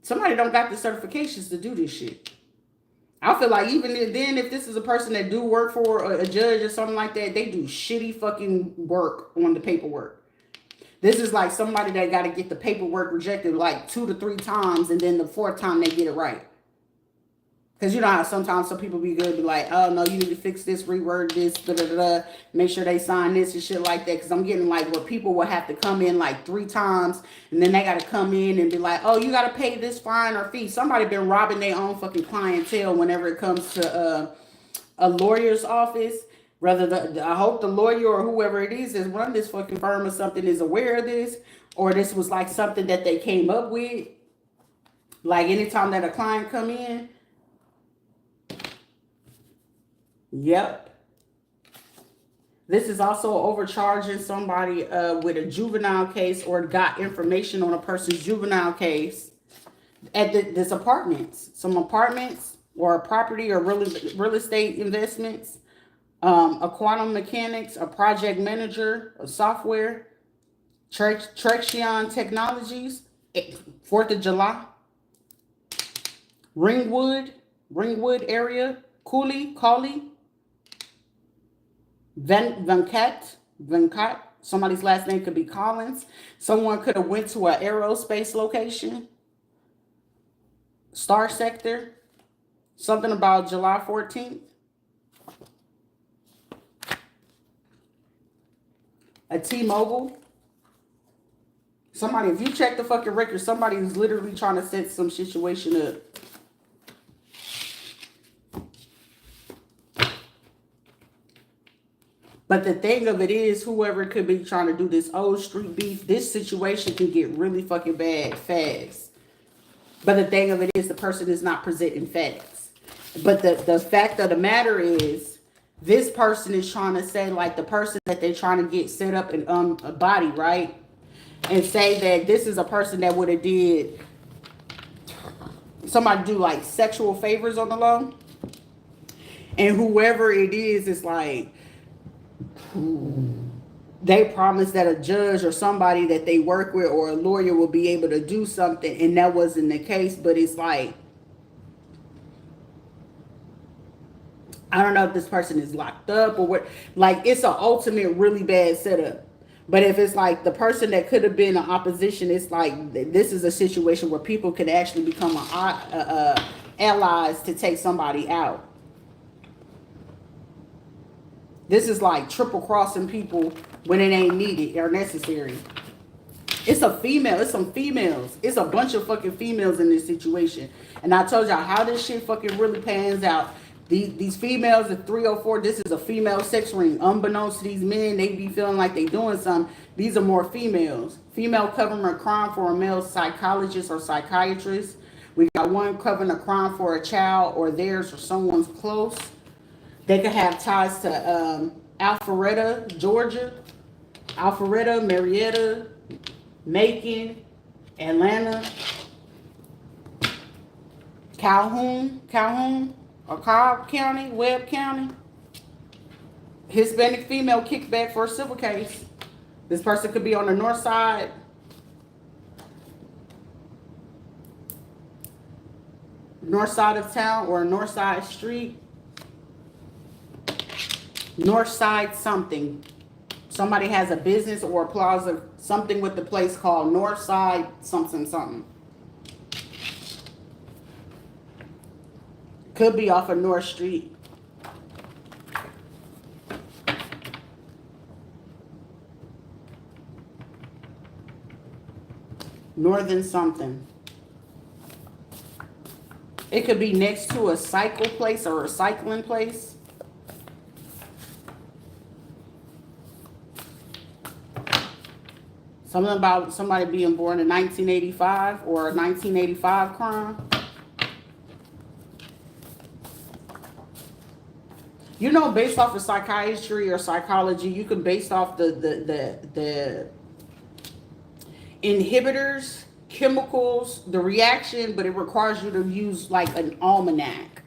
Somebody don't got the certifications to do this shit. I feel like even then, if this is a person that do work for a judge or something like that, they do shitty fucking work on the paperwork. This is like somebody that got to get the paperwork rejected like 2 to 3 times, and then the 4th time they get it right. Because you know how sometimes some people be good, be like, oh no, you need to fix this, reword this, make sure they sign this and shit like that. Because I'm getting like where people will have to come in like 3 times, and then they got to come in and be like, oh, you got to pay this fine or fee. Somebody been robbing their own fucking clientele whenever it comes to a lawyer's office. Whether I hope the lawyer or whoever it is that's run this fucking firm or something is aware of this, or this was like something that they came up with. Like anytime that a client come in. Yep. This is also overcharging somebody with a juvenile case, or got information on a person's juvenile case at this apartments. Some apartments or a property or real estate investments. A quantum mechanics, a project manager, a software, Trexion Technologies, 4th of July, Ringwood area, Cooley, Venkat, somebody's last name could be Collins. Someone could have went to an aerospace location, Star Sector, something about July 14th. A T-Mobile. Somebody, if you check the fucking record, somebody is literally trying to set some situation up. But the thing of it is, whoever could be trying to do this old street beef, this situation can get really fucking bad fast. But the thing of it is, the person is not presenting facts. But the fact of the matter is, this person is trying to say, like, the person that they're trying to get set up in a body, right? And say that this is a person that would have did somebody do like sexual favors on the low. And whoever it is like, they promise that a judge or somebody that they work with or a lawyer will be able to do something. And that wasn't the case. But it's like, I don't know if this person is locked up or what. Like, it's an ultimate really bad setup. But if it's like the person that could have been an opposition, it's like this is a situation where people can actually become allies to take somebody out. This is like triple crossing people when it ain't needed or necessary. It's a female. It's some females. It's a bunch of fucking females in this situation. And I told y'all how this shit fucking really pans out. These females at 304, this is a female sex ring. Unbeknownst to these men, they be feeling like they doing something. These are more females. Female covering a crime for a male psychologist or psychiatrist. We got one covering a crime for a child or theirs or someone's close. They could have ties to Alpharetta, Georgia, Alpharetta, Marietta, Macon, Atlanta, Calhoun, or Cobb County, Webb County. Hispanic female kickback for a civil case. This person could be on the north side of town, or north side street. North side something. Somebody has a business or a plaza, something with the place called North Side something. Could be off of North Street. Northern something. It could be next to a cycle place or a cycling place. Something about somebody being born in 1985 or a 1985 crime. You know, based off of psychiatry or psychology, you can base off the inhibitors, chemicals, the reaction, but it requires you to use like an almanac.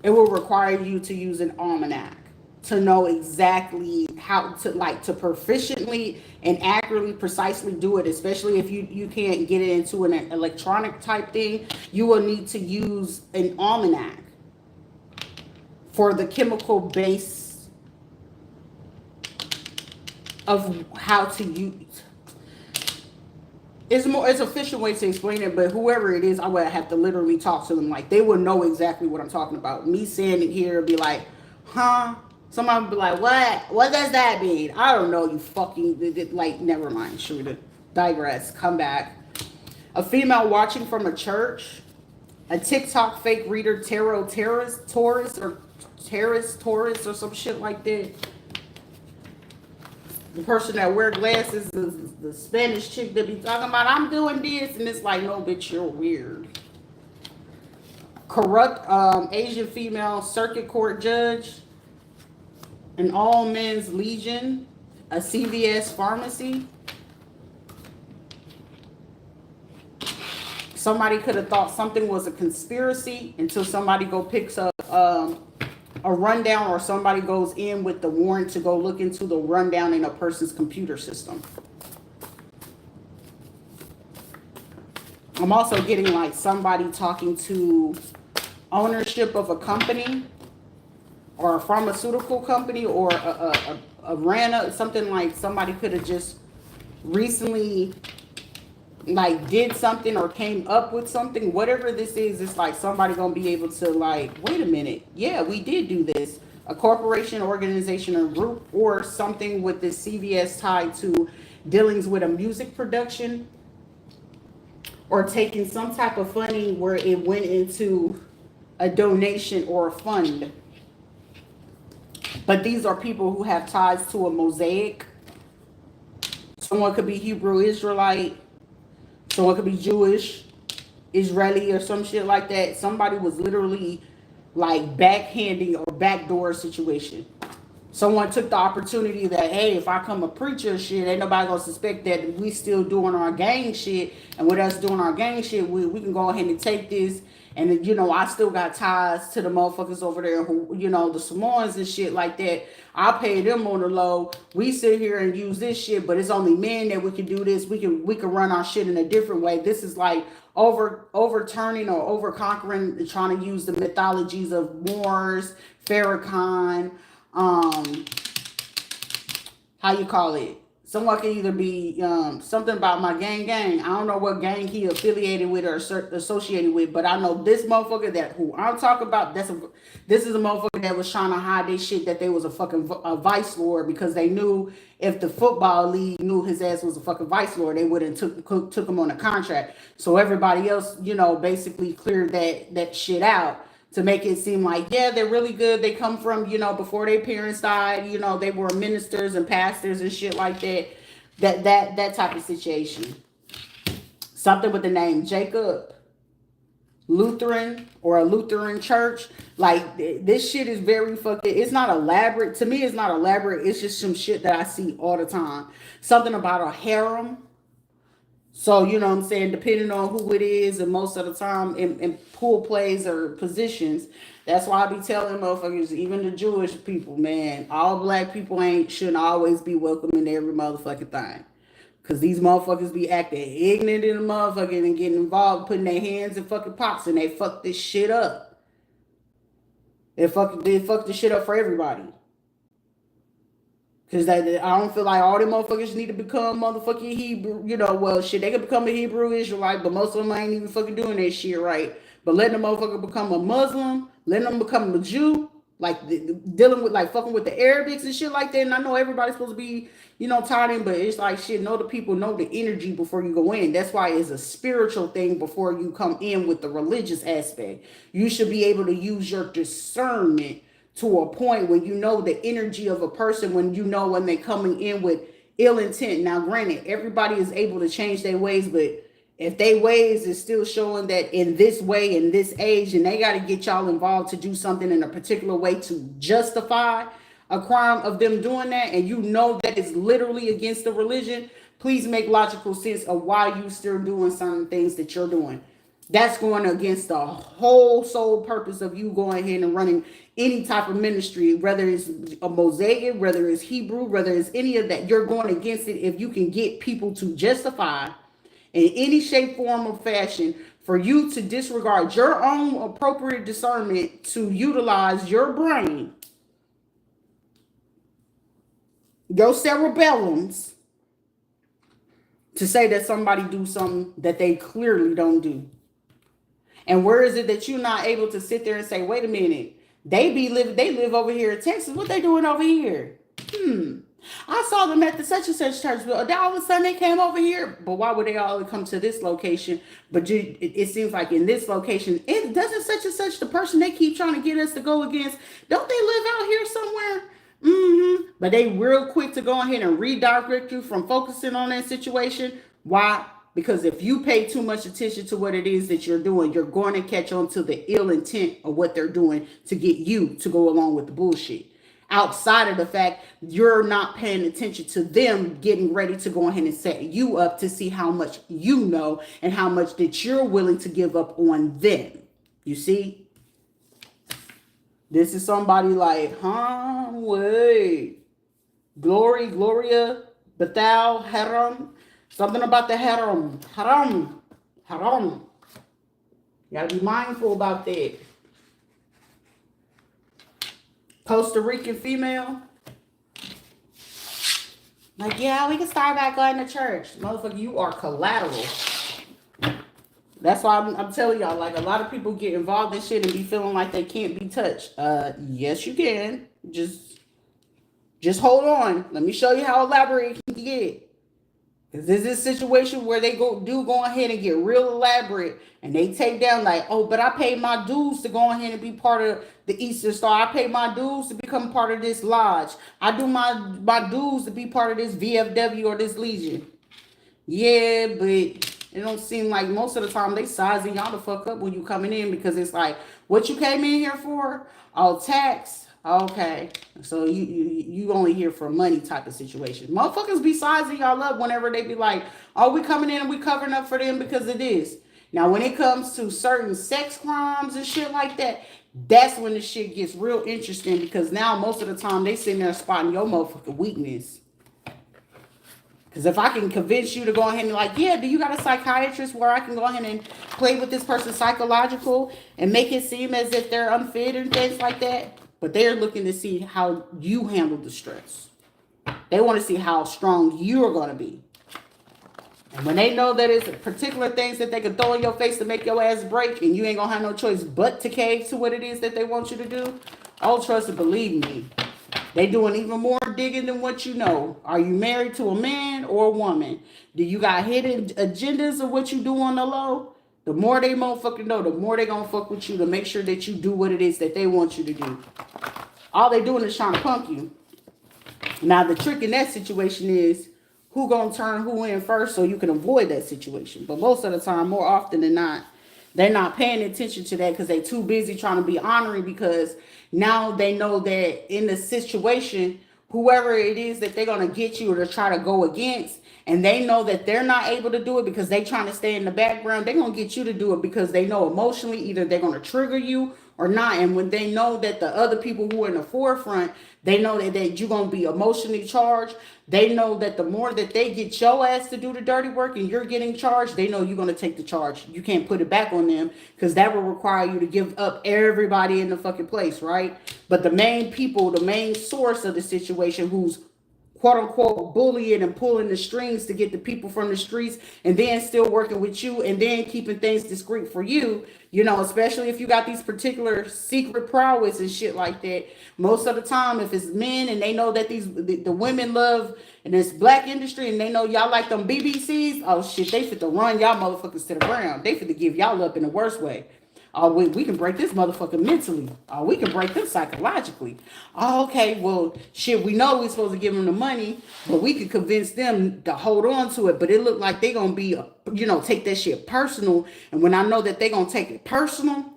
It will require you to use an almanac to know exactly how to proficiently and accurately, precisely do it, especially if you can't get it into an electronic type thing. You will need to use an almanac for the chemical base of how to use. It's an official way to explain it, but whoever it is, I would have to literally talk to them. Like, they would know exactly what I'm talking about. Me saying it here would be like, huh? Somebody would be like, what? What does that mean? I don't know, you fucking, like, never mind. Shoot, digress. Come back. A female watching from a church. A TikTok fake reader, Taurus, or some shit like that. The person that wear glasses is the Spanish chick that be talking about, I'm doing this, and it's like, no, bitch, you're weird. Corrupt Asian female circuit court judge. An all men's legion. A CVS pharmacy. Somebody could have thought something was a conspiracy until somebody go picks up a rundown, or somebody goes in with the warrant to go look into the rundown in a person's computer system. I'm also getting like somebody talking to ownership of a company or a pharmaceutical company or a Rana, something like somebody could have just recently like did something or came up with something. Whatever this is, it's like somebody gonna be able to like, wait a minute, yeah, we did do this. A corporation, organization, or group, or something with this CVS tied to dealings with a music production, or taking some type of funding where it went into a donation or a fund. But these are people who have ties to a mosaic. Someone could be Hebrew Israelite. Someone could be Jewish, Israeli, or some shit like that. Somebody was literally like backhanding or backdoor situation. Someone took the opportunity that, hey, if I come a preacher shit, ain't nobody gonna suspect that we still doing our gang shit. And with us doing our gang shit, we can go ahead and take this. And, you know, I still got ties to the motherfuckers over there who, you know, the Samoans and shit like that. I pay them on the low. We sit here and use this shit, but it's only men that we can do this. We can run our shit in a different way. This is like overturning or over conquering, trying to use the mythologies of Moors, Farrakhan, how you call it? Someone can either be something about my gang. I don't know what gang he affiliated with or associated with, but I know this motherfucker that who I'm talking about. This is a motherfucker that was trying to hide this shit that they was a fucking vice lord, because they knew if the football league knew his ass was a fucking vice lord, they wouldn't took him on a contract. So everybody else, you know, basically cleared that shit out to make it seem like, yeah, they're really good. They come from, you know, before their parents died, you know, they were ministers and pastors and shit like that. That type of situation. Something with the name Jacob. Lutheran or a Lutheran church. Like this shit is very fucking. It's not elaborate to me. It's not elaborate. It's just some shit that I see all the time. Something about a harem. So you know what I'm saying. Depending on who it is, and most of the time in pool plays or positions. That's why I be telling motherfuckers, even the Jewish people, man, all black people shouldn't always be welcome in every motherfucking thing. Cause these motherfuckers be acting ignorant in the motherfucking and getting involved, putting their hands in fucking pots, and they fuck this shit up. They fuck this shit up for everybody. Cause I don't feel like all them motherfuckers need to become motherfucking Hebrew. You know, well shit, they could become a Hebrew Israelite, but most of them ain't even fucking doing that shit right. But letting the motherfucker become a Muslim, letting them become a Jew, like dealing with like fucking with the Arabics and shit like that. And I know everybody's supposed to be, you know, taught in, but it's like shit, know the people, know the energy before you go in. That's why it's a spiritual thing before you come in with the religious aspect. You should be able to use your discernment to a point when you know the energy of a person, when you know when they're coming in with ill intent. Now, granted, everybody is able to change their ways, but if they ways is still showing that in this way, in this age, and they got to get y'all involved to do something in a particular way to justify a crime of them doing that, and you know that it's literally against the religion, please make logical sense of why you still doing certain things that you're doing. That's going against the whole sole purpose of you going ahead and running any type of ministry, whether it's a Mosaic, whether it's Hebrew, whether it's any of that. You're going against it if you can get people to justify in any shape, form, or fashion for you to disregard your own appropriate discernment to utilize your brain, your cerebellums, to say that somebody do something that they clearly don't do. And where is it that you're not able to sit there and say, wait a minute, they live over here in Texas. What they doing over here? I saw them at the such and such church. But all of a sudden they came over here. But why would they all come to this location? But it seems like in this location, it doesn't such and such the person they keep trying to get us to go against. Don't they live out here somewhere? But they real quick to go ahead and redirect you from focusing on that situation. Why? Because if you pay too much attention to what it is that you're doing, you're going to catch on to the ill intent of what they're doing to get you to go along with the bullshit. Outside of the fact you're not paying attention to them getting ready to go ahead and set you up to see how much you know and how much that you're willing to give up on them. You see? This is somebody like, wait. Gloria, Bethel, Haram. Something about the haram. You gotta be mindful about that. Costa Rican female. Like, yeah, we can start back going to church. Motherfucker, you are collateral. That's why I'm telling y'all, like, a lot of people get involved in shit and be feeling like they can't be touched. Yes, you can. Just hold on. Let me show you how elaborate it can get. Because there's this situation where they go ahead and get real elaborate, and they take down like, oh, but I paid my dues to go ahead and be part of the Eastern Star. I paid my dues to become part of this lodge. I do my dues to be part of this VFW or this Legion. Yeah, but it don't seem like most of the time they sizing y'all the fuck up when you coming in, because it's like, what you came in here for? Oh, tax. Okay, so you only here for money type of situation. Motherfuckers be sizing y'all up whenever they be like, oh, we coming in and we covering up for them because of this. Now, when it comes to certain sex crimes and shit like that, that's when the shit gets real interesting, because now most of the time they sitting there spotting your motherfucking weakness. Because if I can convince you to go ahead and like, yeah, do you got a psychiatrist where I can go ahead and play with this person psychological and make it seem as if they're unfit and things like that? But they're looking to see how you handle the stress. They want to see how strong you're going to be. And when they know that it's particular things that they can throw in your face to make your ass break, and you ain't going to have no choice but to cave to what it is that they want you to do, oh, trust and believe me, they doing even more digging than what you know. Are you married to a man or a woman? Do you got hidden agendas of what you do on the low? The more they motherfucking know, the more they gonna fuck with you to make sure that you do what it is that they want you to do. All they doing is trying to punk you. Now, the trick in that situation is who gonna turn who in first so you can avoid that situation. But most of the time, more often than not, They're not paying attention to that because they're too busy trying to be honoring, because now they know that in the situation, whoever it is that they're going to get you or to try to go against, and they know that they're not able to do it because they trying to stay in the background, they're going to get you to do it because they know emotionally either they're going to trigger you or not. And when they know that the other people who are in the forefront, they know that you're going to be emotionally charged. They know that the more that they get your ass to do the dirty work and you're getting charged, they know you're going to take the charge. You can't put it back on them because that will require you to give up everybody in the fucking place, right? But the main people, the main source of the situation, who's quote unquote bullying and pulling the strings to get the people from the streets, and then still working with you, and then keeping things discreet for you, you know, especially if you got these particular secret prowess and shit like that. Most of the time, if it's men and they know that the women love in this black industry and they know y'all like them BBCs, oh shit, they fit to run y'all motherfuckers to the ground. They fit to give y'all up in the worst way. Oh, we can break this motherfucker mentally. Oh, we can break them psychologically. Oh, okay, well, shit, we know we're supposed to give them the money, but we can convince them to hold on to it. But it look like they going to be, you know, take that shit personal. And when I know that they going to take it personal,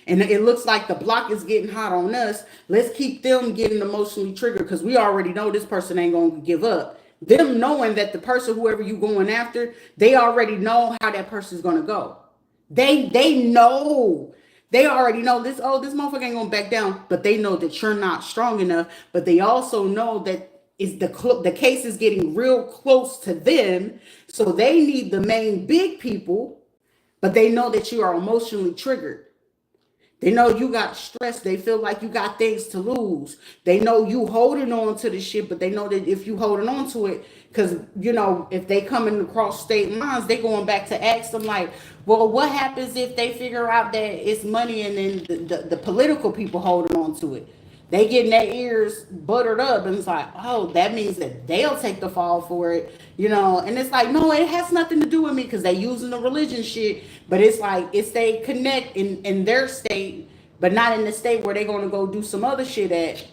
and it looks like the block is getting hot on us, let's keep them getting emotionally triggered because we already know this person ain't going to give up. Them knowing that the person, whoever you going after, they already know how that person's going to go. They know. They already know this, oh, this motherfucker ain't gonna back down, but they know that you're not strong enough. But they also know that is the case is getting real close to them. So they need the main big people, but they know that you are emotionally triggered. They know you got stress. They feel like you got things to lose. They know you holding on to the shit, but they know that if you holding on to it, because, you know, if they coming across state lines, they going back to ask them like, well, what happens if they figure out that it's money and then the political people holding on to it? They getting their ears buttered up, and it's like, oh, that means that they'll take the fall for it, you know. And it's like, no, it has nothing to do with me because they using the religion shit. But it's like, it's they connect in their state, but not in the state where they're going to go do some other shit at.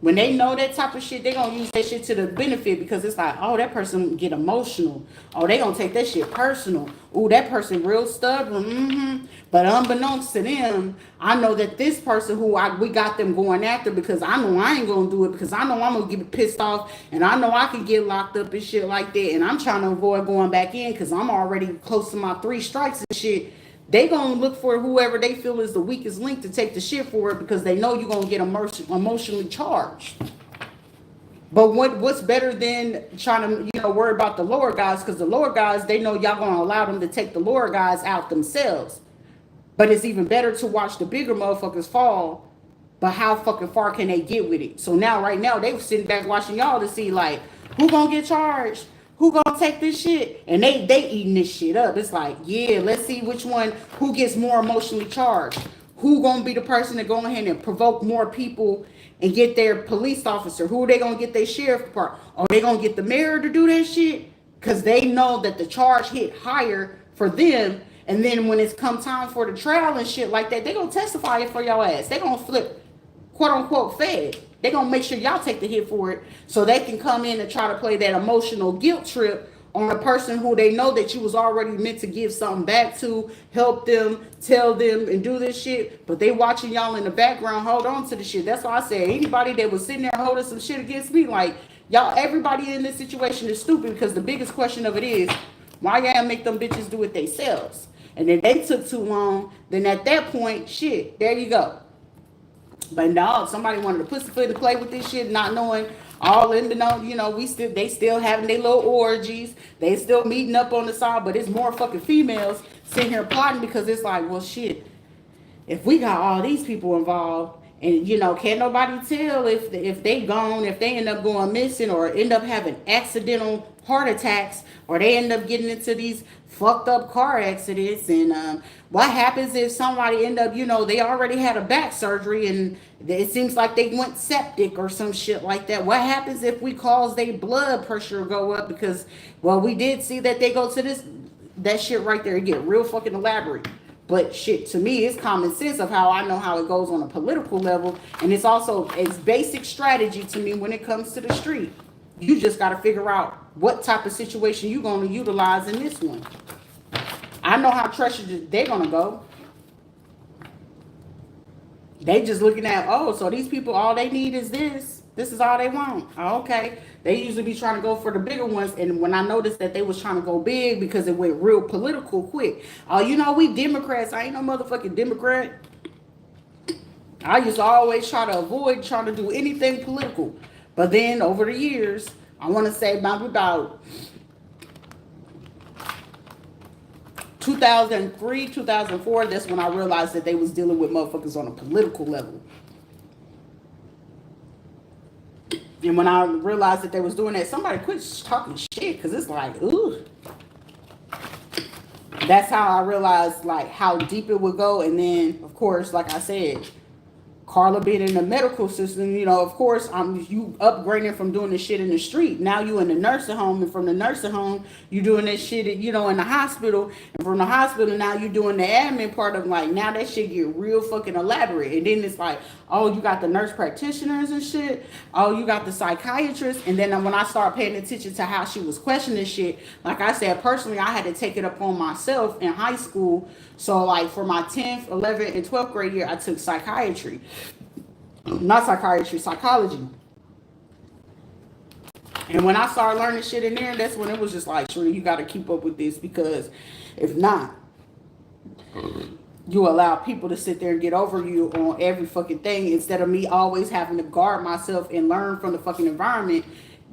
When they know that type of shit, they're going to use that shit to the benefit because it's like, oh, that person get emotional. Oh, they going to take that shit personal. Ooh, that person real stubborn. But unbeknownst to them, I know that this person who we got them going after, because I know I ain't going to do it, because I know I'm going to get pissed off, and I know I can get locked up and shit like that, and I'm trying to avoid going back in because I'm already close to my 3 strikes and shit. They gonna look for whoever they feel is the weakest link to take the shit for it because they know you're gonna get emotionally charged. But what's better than trying to, you know, worry about the lower guys? Because the lower guys, they know y'all gonna allow them to take the lower guys out themselves. But it's even better to watch the bigger motherfuckers fall. But how fucking far can they get with it? So now, right now, they were sitting back watching y'all to see like who gonna get charged. Who gonna take this shit? And they eating this shit up. It's like, yeah, let's see which one, who gets more emotionally charged. Who gonna be the person to go ahead and provoke more people and get their police officer? Who are they gonna get their sheriff department? Are they gonna get the mayor to do that shit? Because they know that the charge hit higher for them. And then when it's come time for the trial and shit like that, they gonna testify it for your ass. They gonna flip, quote unquote, fed. They're going to make sure y'all take the hit for it so they can come in and try to play that emotional guilt trip on a person who they know that you was already meant to give something back to, help them, tell them, and do this shit. But they watching y'all in the background hold on to the shit. That's why I said anybody that was sitting there holding some shit against me, like, y'all, everybody in this situation is stupid because the biggest question of it is, why y'all make them bitches do it themselves? And if they took too long, then at that point, shit, there you go. But no, somebody wanted to pussyfoot and play with this shit, not knowing all in the know, you know, they still having their little orgies. They still meeting up on the side, but it's more fucking females sitting here plotting because it's like, well, shit, if we got all these people involved, and, you know, can't nobody tell if they gone, if they end up going missing or end up having accidental heart attacks, or they end up getting into these fucked up car accidents. And what happens if somebody end up, you know, they already had a back surgery and it seems like they went septic or some shit like that? What happens if we cause their blood pressure go up? Because, well, we did see that they go to that shit right there. It get real fucking elaborate. But shit, to me, it's common sense of how I know how it goes on a political level. And it's also, it's basic strategy to me when it comes to the street. You just got to figure out what type of situation you're going to utilize in this one. I know how treacherous they're gonna go. They just looking at, oh, so these people, all they need is this. This is all they want. Oh, okay. They usually be trying to go for the bigger ones. And when I noticed that they was trying to go big because it went real political quick. Oh, you know, we Democrats. I ain't no motherfucking Democrat. I used to always try to avoid trying to do anything political. But then over the years, I want to say about 2003, 2004, that's when I realized that they was dealing with motherfuckers on a political level. And when I realized that they was doing that, somebody quit talking shit, because it's like, ooh. That's how I realized like how deep it would go. And then, of course, like I said, Carla being in the medical system, you know, of course, you upgrading from doing this shit in the street. Now you in the nursing home, and from the nursing home, you doing this shit, you know, in the hospital. And from the hospital, now you doing the admin part of like, now that shit get real fucking elaborate. And then it's like, oh, you got the nurse practitioners and shit. Oh, you got the psychiatrist. And then when I started paying attention to how she was questioning shit, like I said, personally, I had to take it upon myself in high school. So like for my 10th, 11th, and 12th grade year, I took psychiatry. Not psychiatry, psychology. And when I started learning shit in there, that's when it was just like, sure, you got to keep up with this, because if not, you allow people to sit there and get over you on every fucking thing, instead of me always having to guard myself and learn from the fucking environment.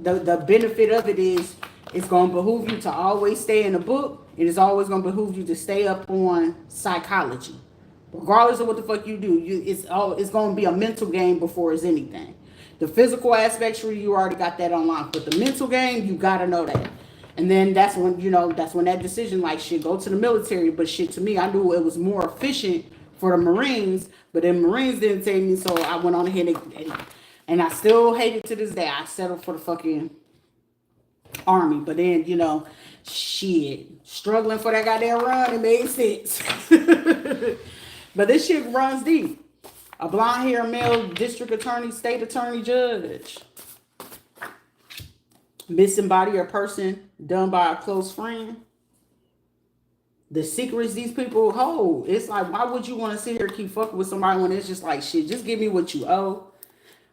The benefit of it is it's going to behoove you to always stay in the book. It is always going to behoove you to stay up on psychology. Regardless of what the fuck you do, it's going to be a mental game before it's anything. The physical aspects, you already got that online. But the mental game, you got to know that. And then that's when, you know, that's when that decision, like, shit, go to the military. But shit, to me, I knew it was more efficient for the Marines. But then Marines didn't take me, so I went on ahead and I still hate it to this day. I settled for the fucking Army. But then, you know, shit, struggling for that goddamn run, it made sense. But this shit runs deep. A blonde-haired male district attorney, state attorney, judge. Missing body or person done by a close friend. The secrets these people hold. It's like, why would you want to sit here and keep fucking with somebody when it's just like, shit, just give me what you owe.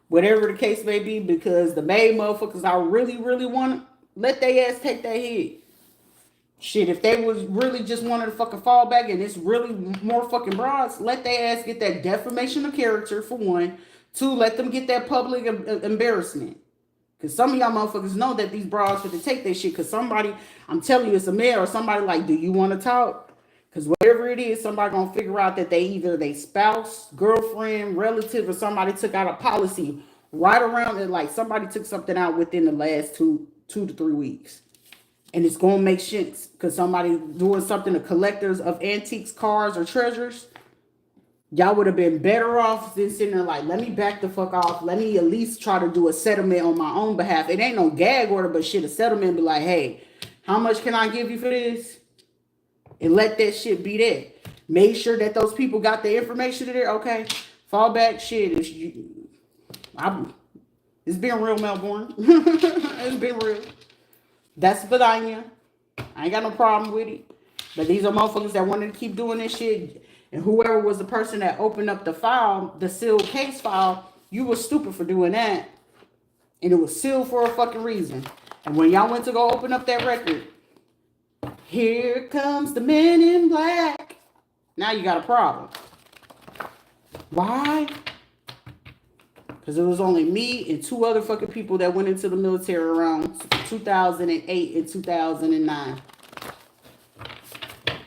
Whatever the case may be, because the main motherfuckers I really, really want, let their ass take that hit. Shit, if they was really just wanted to fucking fall back and it's really more fucking broads, let their ass get that defamation of character, for one. Two, let them get that public embarrassment. Because some of y'all motherfuckers know that these broads have to take their shit. Because somebody, I'm telling you, it's a man or somebody like, do you want to talk? Because whatever it is, somebody going to figure out that they either they spouse, girlfriend, relative, or somebody took out a policy right around it. Like somebody took something out within the last two to 3 weeks. And it's going to make sense because somebody doing something to collectors of antiques, cars, or treasures. Y'all would have been better off than sitting there like, let me back the fuck off. Let me at least try to do a settlement on my own behalf. It ain't no gag order, but shit, a settlement be like, hey, how much can I give you for this? And let that shit be that. Make sure that those people got the information to there. Okay, fall back, shit. It's been real, Melbourne. It's been real. That's Vidania. I ain't got no problem with it. But these are motherfuckers that wanted to keep doing this shit. And whoever was the person that opened up the file, the sealed case file, you were stupid for doing that. And it was sealed for a fucking reason. And when y'all went to go open up that record, here comes the men in black. Now you got a problem. Why? Because it was only me and 2 other fucking people that went into the military around 2008 and 2009.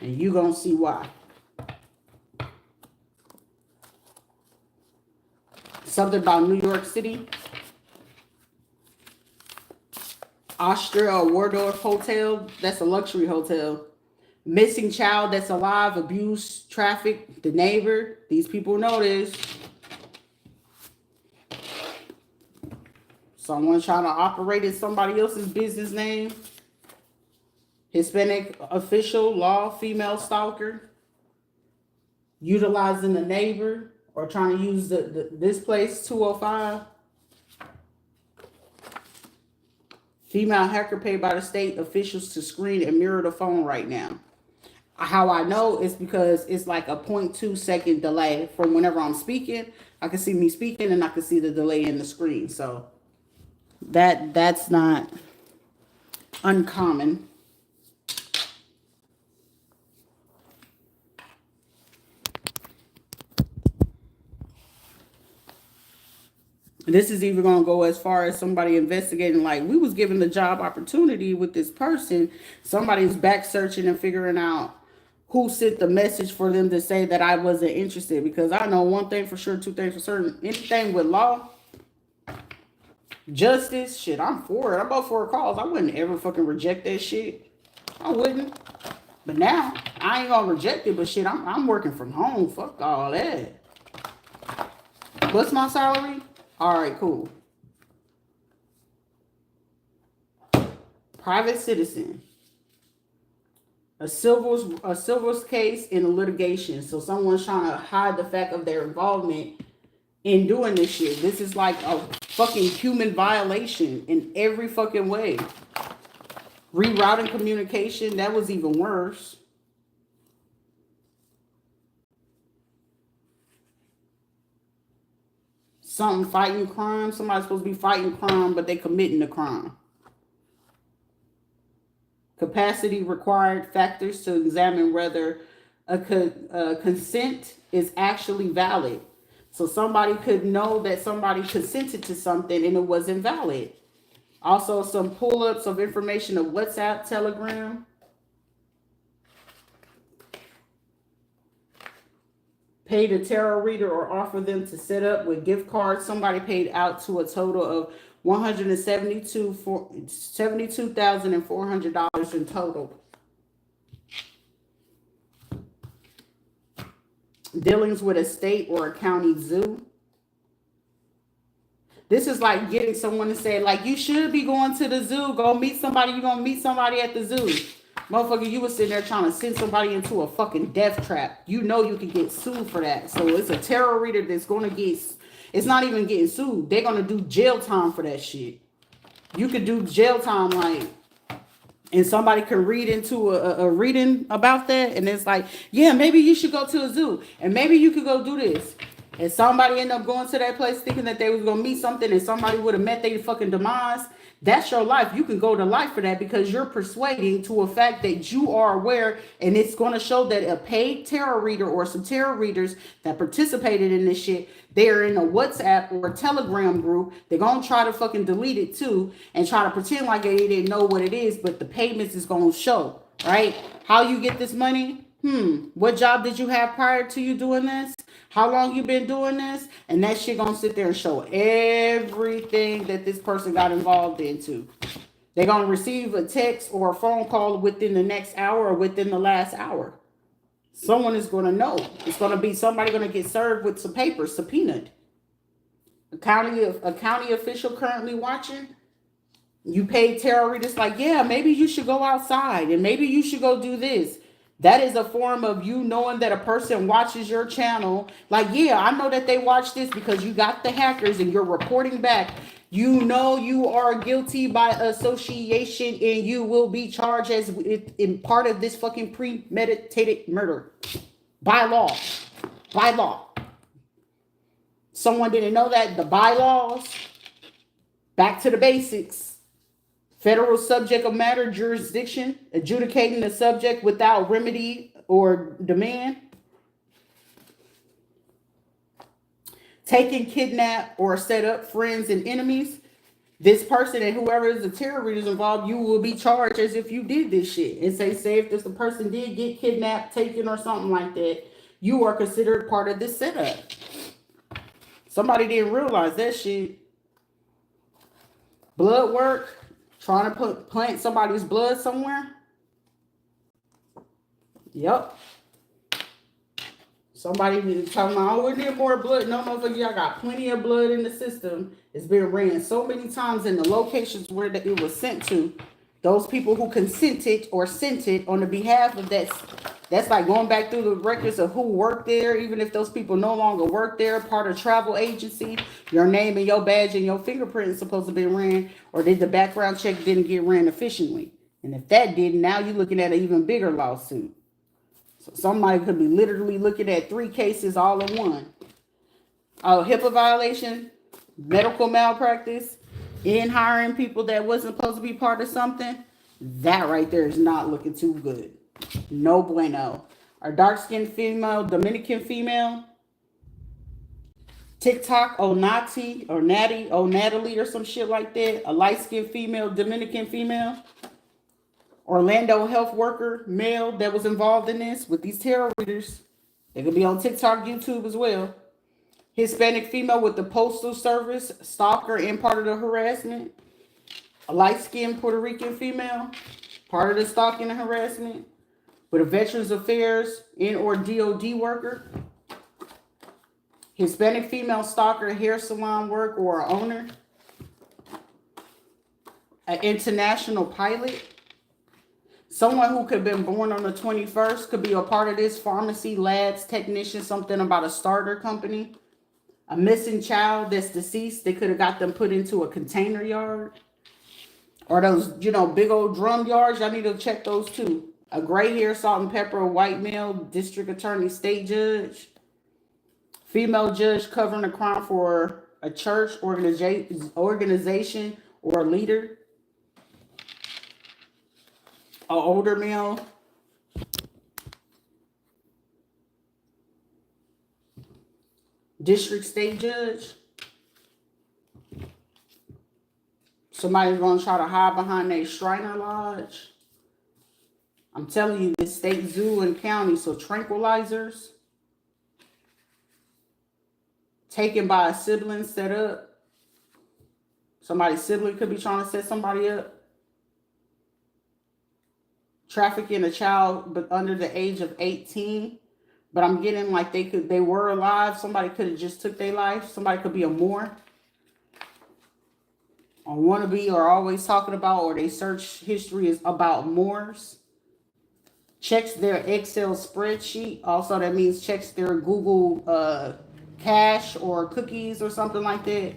And you gonna see why. Something about New York City. Austria Waldorf Hotel. That's a luxury hotel. Missing child that's alive. Abuse. Traffic. The neighbor. These people know this. Someone trying to operate in somebody else's business name. Hispanic official, law, female stalker. Utilizing the neighbor or trying to use this place, 205. Female hacker paid by the state officials to screen and mirror the phone right now. How I know is because it's like a 0.2 second delay from whenever I'm speaking. I can see me speaking and I can see the delay in the screen. So that's not uncommon. This is even going to go as far as somebody investigating, like we was given the job opportunity with this person. Somebody's back searching and figuring out who sent the message for them to say that I wasn't interested. Because I know one thing for sure, two things for certain. Anything with law, justice, shit, I'm for it. I'm about for calls. I wouldn't ever fucking reject that shit. I wouldn't. But now, I ain't gonna reject it, but shit, I'm working from home. Fuck all that. What's my salary? All right, cool. Private citizen. A civil's case in a litigation. So someone's trying to hide the fact of their involvement in doing this shit. This is like a fucking human violation in every fucking way. Rerouting communication, that was even worse. Something fighting crime. Somebody's supposed to be fighting crime, but they committing the crime. Capacity required factors to examine whether a consent is actually valid. So somebody could know that somebody consented to something and it wasn't valid. Also, some pull-ups of information of WhatsApp, Telegram. Paid a tarot reader or offer them to set up with gift cards. Somebody paid out to a total of $172,400 in total. Dealings with a state or a county zoo. This is like getting someone to say, like, you should be going to the zoo. Go meet somebody. You're going to meet somebody at the zoo. Motherfucker, you was sitting there trying to send somebody into a fucking death trap. You know you could get sued for that. So it's a tarot reader that's going to get... It's not even getting sued. They're going to do jail time for that shit. You could do jail time, like... And somebody can read into a reading about that. And it's like, yeah, maybe you should go to a zoo. And maybe you could go do this. And somebody end up going to that place thinking that they was going to meet something. And somebody would have met their fucking demise. That's your life. You can go to life for that because you're persuading to a fact that you are aware. And it's going to show that a paid tarot reader or some tarot readers that participated in this shit, they're in a WhatsApp or a Telegram group. They're going to try to fucking delete it too and try to pretend like they didn't know what it is. But the payments is going to show, right? How you get this money? What job did you have prior to you doing this? How long you been doing this? And that shit gonna sit there and show everything that this person got involved into. They're gonna receive a text or a phone call within the next hour or within the last hour. Someone is gonna know. It's gonna be somebody gonna get served with some papers, subpoenaed. A county official currently watching. You paid tarot readers like, yeah, maybe you should go outside and maybe you should go do this. That is a form of you knowing that a person watches your channel. Like, yeah, I know that they watch this because you got the hackers and you're reporting back. You know you are guilty by association and you will be charged as in part of this fucking premeditated murder. By law. By law. Someone didn't know that. The bylaws. Back to the basics. Federal subject of matter jurisdiction, adjudicating the subject without remedy or demand. Taking, kidnap, or set up friends and enemies. This person and whoever is the tarot readers involved, you will be charged as if you did this shit. And say if this person did get kidnapped, taken, or something like that, you are considered part of this setup. Somebody didn't realize that shit. Blood work. Trying to plant somebody's blood somewhere. Yep. Somebody talking about, oh, we need more blood. No, motherfucker, y'all got plenty of blood in the system. It's been ran so many times in the locations where it was sent to. Those people who consented or sent it on the behalf of that. That's like going back through the records of who worked there, even if those people no longer work there, part of travel agency, your name and your badge and your fingerprint is supposed to be ran, or did the background check didn't get ran efficiently? And if that didn't, now you're looking at an even bigger lawsuit. So somebody could be literally looking at 3 cases all in one. HIPAA violation, medical malpractice, in hiring people that wasn't supposed to be part of something. That right there is not looking too good. No bueno. A dark-skinned female, Dominican female, TikTok, Onati, or Natty, Natalie, or some shit like that. A light-skinned female, Dominican female. Orlando health worker, male, that was involved in this with these tarot readers. They could be on TikTok, YouTube as well. Hispanic female with the postal service, stalker and part of the harassment. A light-skinned Puerto Rican female, part of the stalking and harassment. With a Veterans Affairs and or DOD worker. Hispanic female stalker, hair salon work or owner. An international pilot. Someone who could have been born on the 21st could be a part of this. Pharmacy, labs, technician, something about a starter company. A missing child that's deceased. They could have got them put into a container yard. Or those, big old drum yards. Y'all need to check those too. A gray hair, salt and pepper, white male, district attorney, state judge. Female judge covering a crime for a church, organization, or a leader. An older male. District state judge. Somebody's going to try to hide behind a Shriner Lodge. I'm telling you, this state zoo and county. So tranquilizers. Taken by a sibling, set up. Somebody's sibling could be trying to set somebody up. Trafficking a child but under the age of 18. But I'm getting like they were alive. Somebody could have just took their life. Somebody could be a Moor. Or wannabe, or always talking about, or they search history is about Moors. Checks their Excel spreadsheet. Also, that means checks their Google cache or cookies or something like that.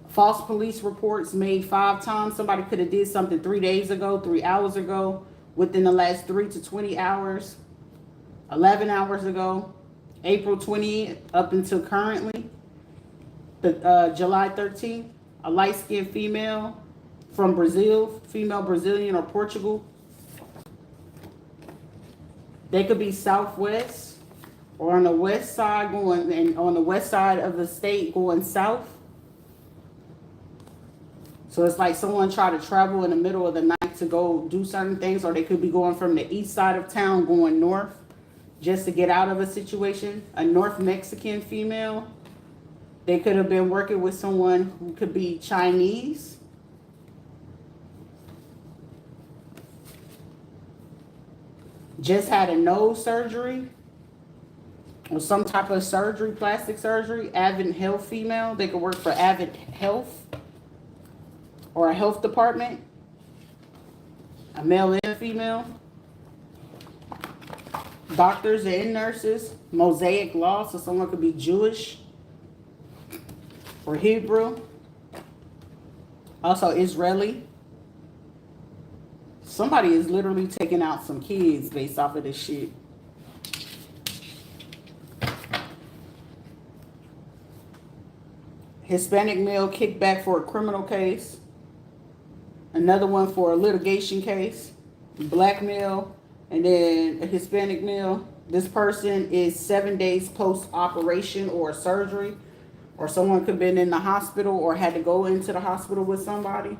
False police reports made 5 times. Somebody could have did something 3 days ago, 3 hours ago, within the last 3 to 20 hours, 11 hours ago, April 20th up until currently, July 13th. A light-skinned female from Brazil, female Brazilian or Portugal. They could be southwest or on the west side going, and on the west side of the state going south. So it's like someone tried to travel in the middle of the night to go do certain things, or they could be going from the east side of town going north just to get out of a situation. A North Mexican female. They could have been working with someone who could be Chinese. Just had a nose surgery or some type of surgery, plastic surgery. Advent Health female. They could work for Advent Health or a health department. A male and a female. Doctors and nurses. Mosaic law, so someone could be Jewish or Hebrew. Also Israeli. Somebody is literally taking out some kids based off of this shit. Hispanic male kicked back for a criminal case. Another one for a litigation case. Black male, and then a Hispanic male. This person is 7 days post-operation or surgery. Or someone could have been in the hospital or had to go into the hospital with somebody.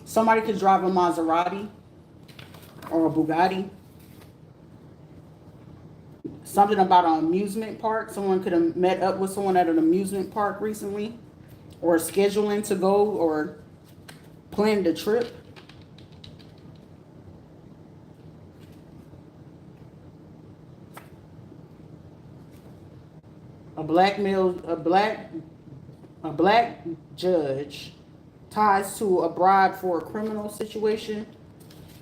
Somebody could drive a Maserati or a Bugatti. Something about an amusement park. Someone could have met up with someone at an amusement park recently. Or scheduling to go or planned a trip. A black judge ties to a bribe for a criminal situation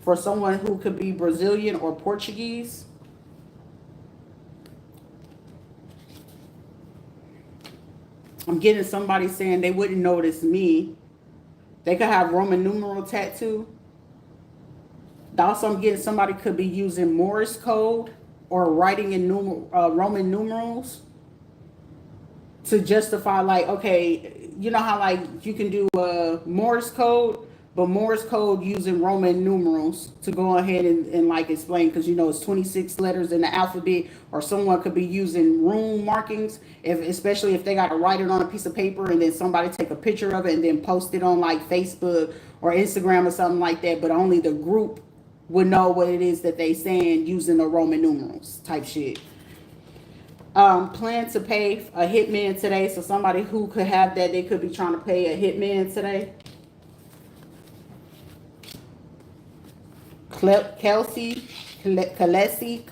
for someone who could be Brazilian or Portuguese. I'm getting somebody saying they wouldn't notice me. They could have Roman numeral tattoo. Also, I'm getting somebody could be using Morse code or writing in Roman numerals to justify, like, okay, you know how like you can do Morse code, but Morse code using Roman numerals to go ahead and like explain, because you know it's 26 letters in the alphabet. Or someone could be using rune markings, if especially if they got to write it on a piece of paper and then somebody take a picture of it and then post it on like Facebook or Instagram or something like that, but only the group would know what it is that they saying using the Roman numerals type shit. Plan to pay a hitman today. So somebody who could have that, they could be trying to pay a hitman today. Kelsey, Kalesi,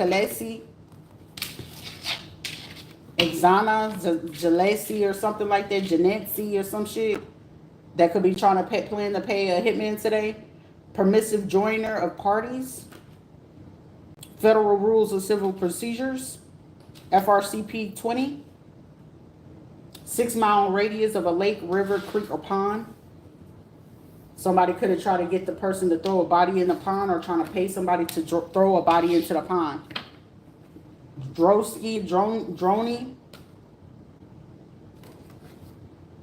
Exana, Jalesi or something like that, Janetsi or some shit. That could be trying to plan to pay a hitman today. Permissive joiner of parties. Federal Rules of Civil Procedures. FRCP 20. 6-mile radius of a lake, river, creek, or pond. Somebody could have tried to get the person to throw a body in the pond, or trying to pay somebody to throw a body into the pond. Droney.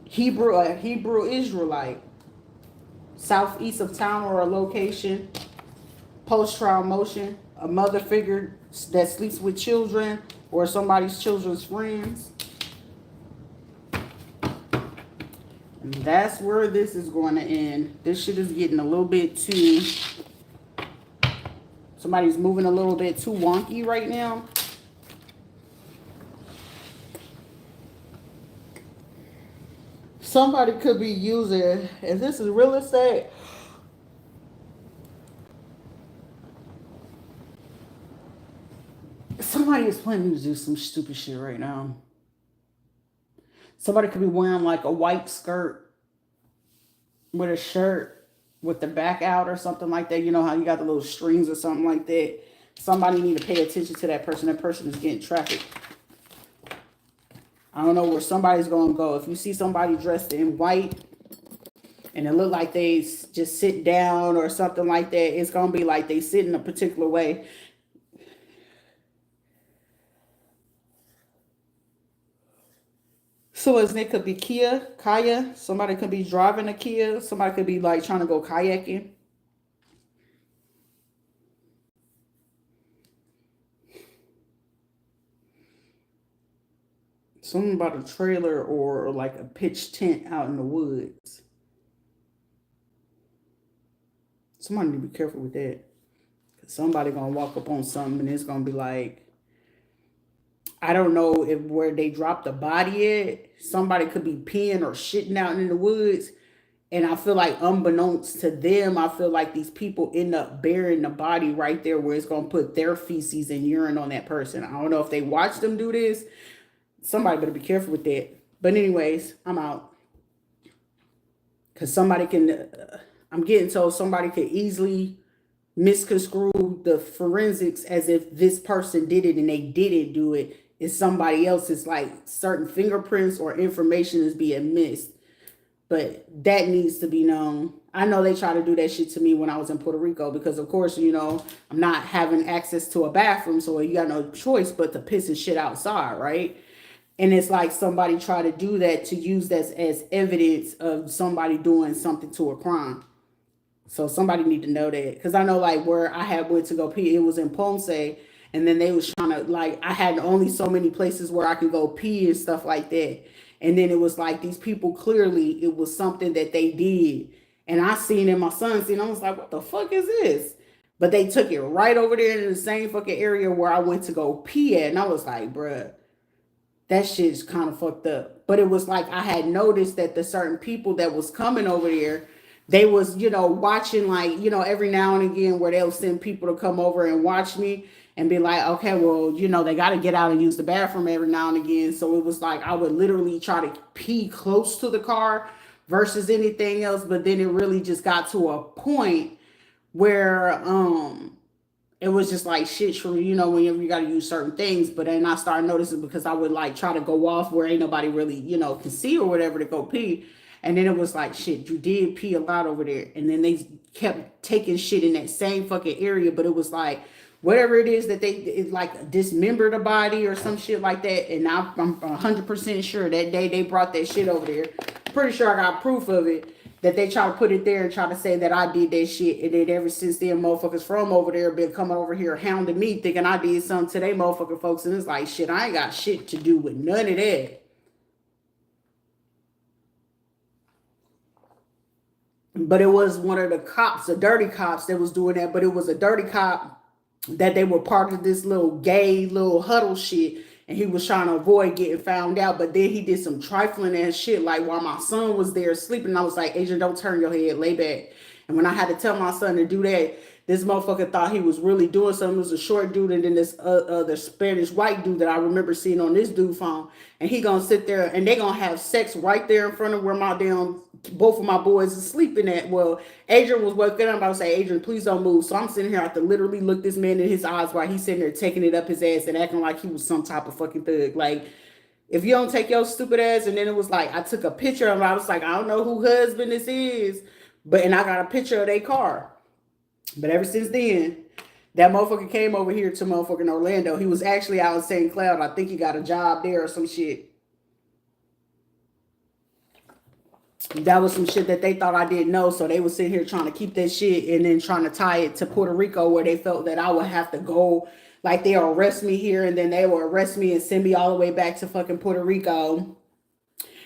Hebrew Israelite. Southeast of town or a location. Post-trial motion. A mother figure that sleeps with children or somebody's children's friends. And that's where this is going to end. This shit is getting a little bit too... Somebody's moving a little bit too wonky right now. Somebody could be using... If this is real estate... Somebody is planning to do some stupid shit right now. Somebody could be wearing like a white skirt with a shirt with the back out or something like that. You know how you got the little strings or something like that. Somebody need to pay attention to that person. That person is getting trafficked. I don't know where somebody's going to go. If you see somebody dressed in white and it look like they just sit down or something like that, it's going to be like they sit in a particular way. So as it could be Kaya. Somebody could be driving a Kia. Somebody could be like trying to go kayaking. Something about a trailer or like a pitch tent out in the woods. Somebody need to be careful with that. Somebody gonna walk up on something and it's gonna be like, I don't know if where they dropped the body at. Somebody could be peeing or shitting out in the woods. And I feel like unbeknownst to them, I feel like these people end up burying the body right there where it's going to put their feces and urine on that person. I don't know if they watch them do this. Somebody better be careful with that. But anyways, I'm out. Because somebody can, I'm getting told somebody could easily misconstrue the forensics as if this person did it and they didn't do it. It's somebody else's, like certain fingerprints or information is being missed. But that needs to be known. I know they try to do that shit to me when I was in Puerto Rico because, of course, you know, I'm not having access to a bathroom. So you got no choice but to piss and shit outside, right? And it's like somebody try to do that to use that as evidence of somebody doing something to a crime. So somebody need to know that. Because I know like where I had went to go pee, it was in Ponce. And then they was trying to like, I had only so many places where I could go pee and stuff like that. And then it was like these people, clearly it was something that they did. And I seen in my son's scene, I was like, what the fuck is this? But they took it right over there in the same fucking area where I went to go pee at. And I was like, bruh, that shit's kind of fucked up. But it was like I had noticed that the certain people that was coming over there, they was, you know, watching like, you know, every now and again where they'll send people to come over and watch me and be like, okay, well, you know, they got to get out and use the bathroom every now and again. So it was like I would literally try to pee close to the car versus anything else. But then it really just got to a point where it was just like shit for, you know, whenever you got to use certain things. But then I started noticing because I would like try to go off where ain't nobody really, you know, can see or whatever to go pee. And then it was like, shit, you did pee a lot over there. And then they kept taking shit in that same fucking area. But it was like, whatever it is that they like dismembered a body or some shit like that. And I'm 100% sure that day they brought that shit over there. Pretty sure I got proof of it. That they try to put it there and try to say that I did that shit. And then ever since then, motherfuckers from over there been coming over here hounding me thinking I did something to they motherfucking folks. And it's like, shit, I ain't got shit to do with none of that. But it was one of the cops, the dirty cops that was doing that. But it was a dirty cop that they were part of this little gay little huddle shit. And he was trying to avoid getting found out. But then he did some trifling ass shit. Like while my son was there sleeping, I was like, Agent, don't turn your head, lay back. And when I had to tell my son to do that, this motherfucker thought he was really doing something. It was a short dude and then this other Spanish white dude that I remember seeing on this dude phone. And he gonna sit there and they gonna have sex right there in front of where my damn both of my boys are sleeping at. Well, Adrian was waking up. I was like, Adrian, please don't move. So I'm sitting here. I have to literally look this man in his eyes while he's sitting there taking it up his ass and acting like he was some type of fucking thug. Like, if you don't take your stupid ass, and then it was like I took a picture of him. I was like, I don't know who husband this is, but and I got a picture of their car. But ever since then, that motherfucker came over here to motherfucking Orlando. He was actually out in St. Cloud. I think he got a job there or some shit. That was some shit that they thought I didn't know. So they was sitting here trying to keep that shit and then trying to tie it to Puerto Rico where they felt that I would have to go. Like they'll arrest me here and then they will arrest me and send me all the way back to fucking Puerto Rico.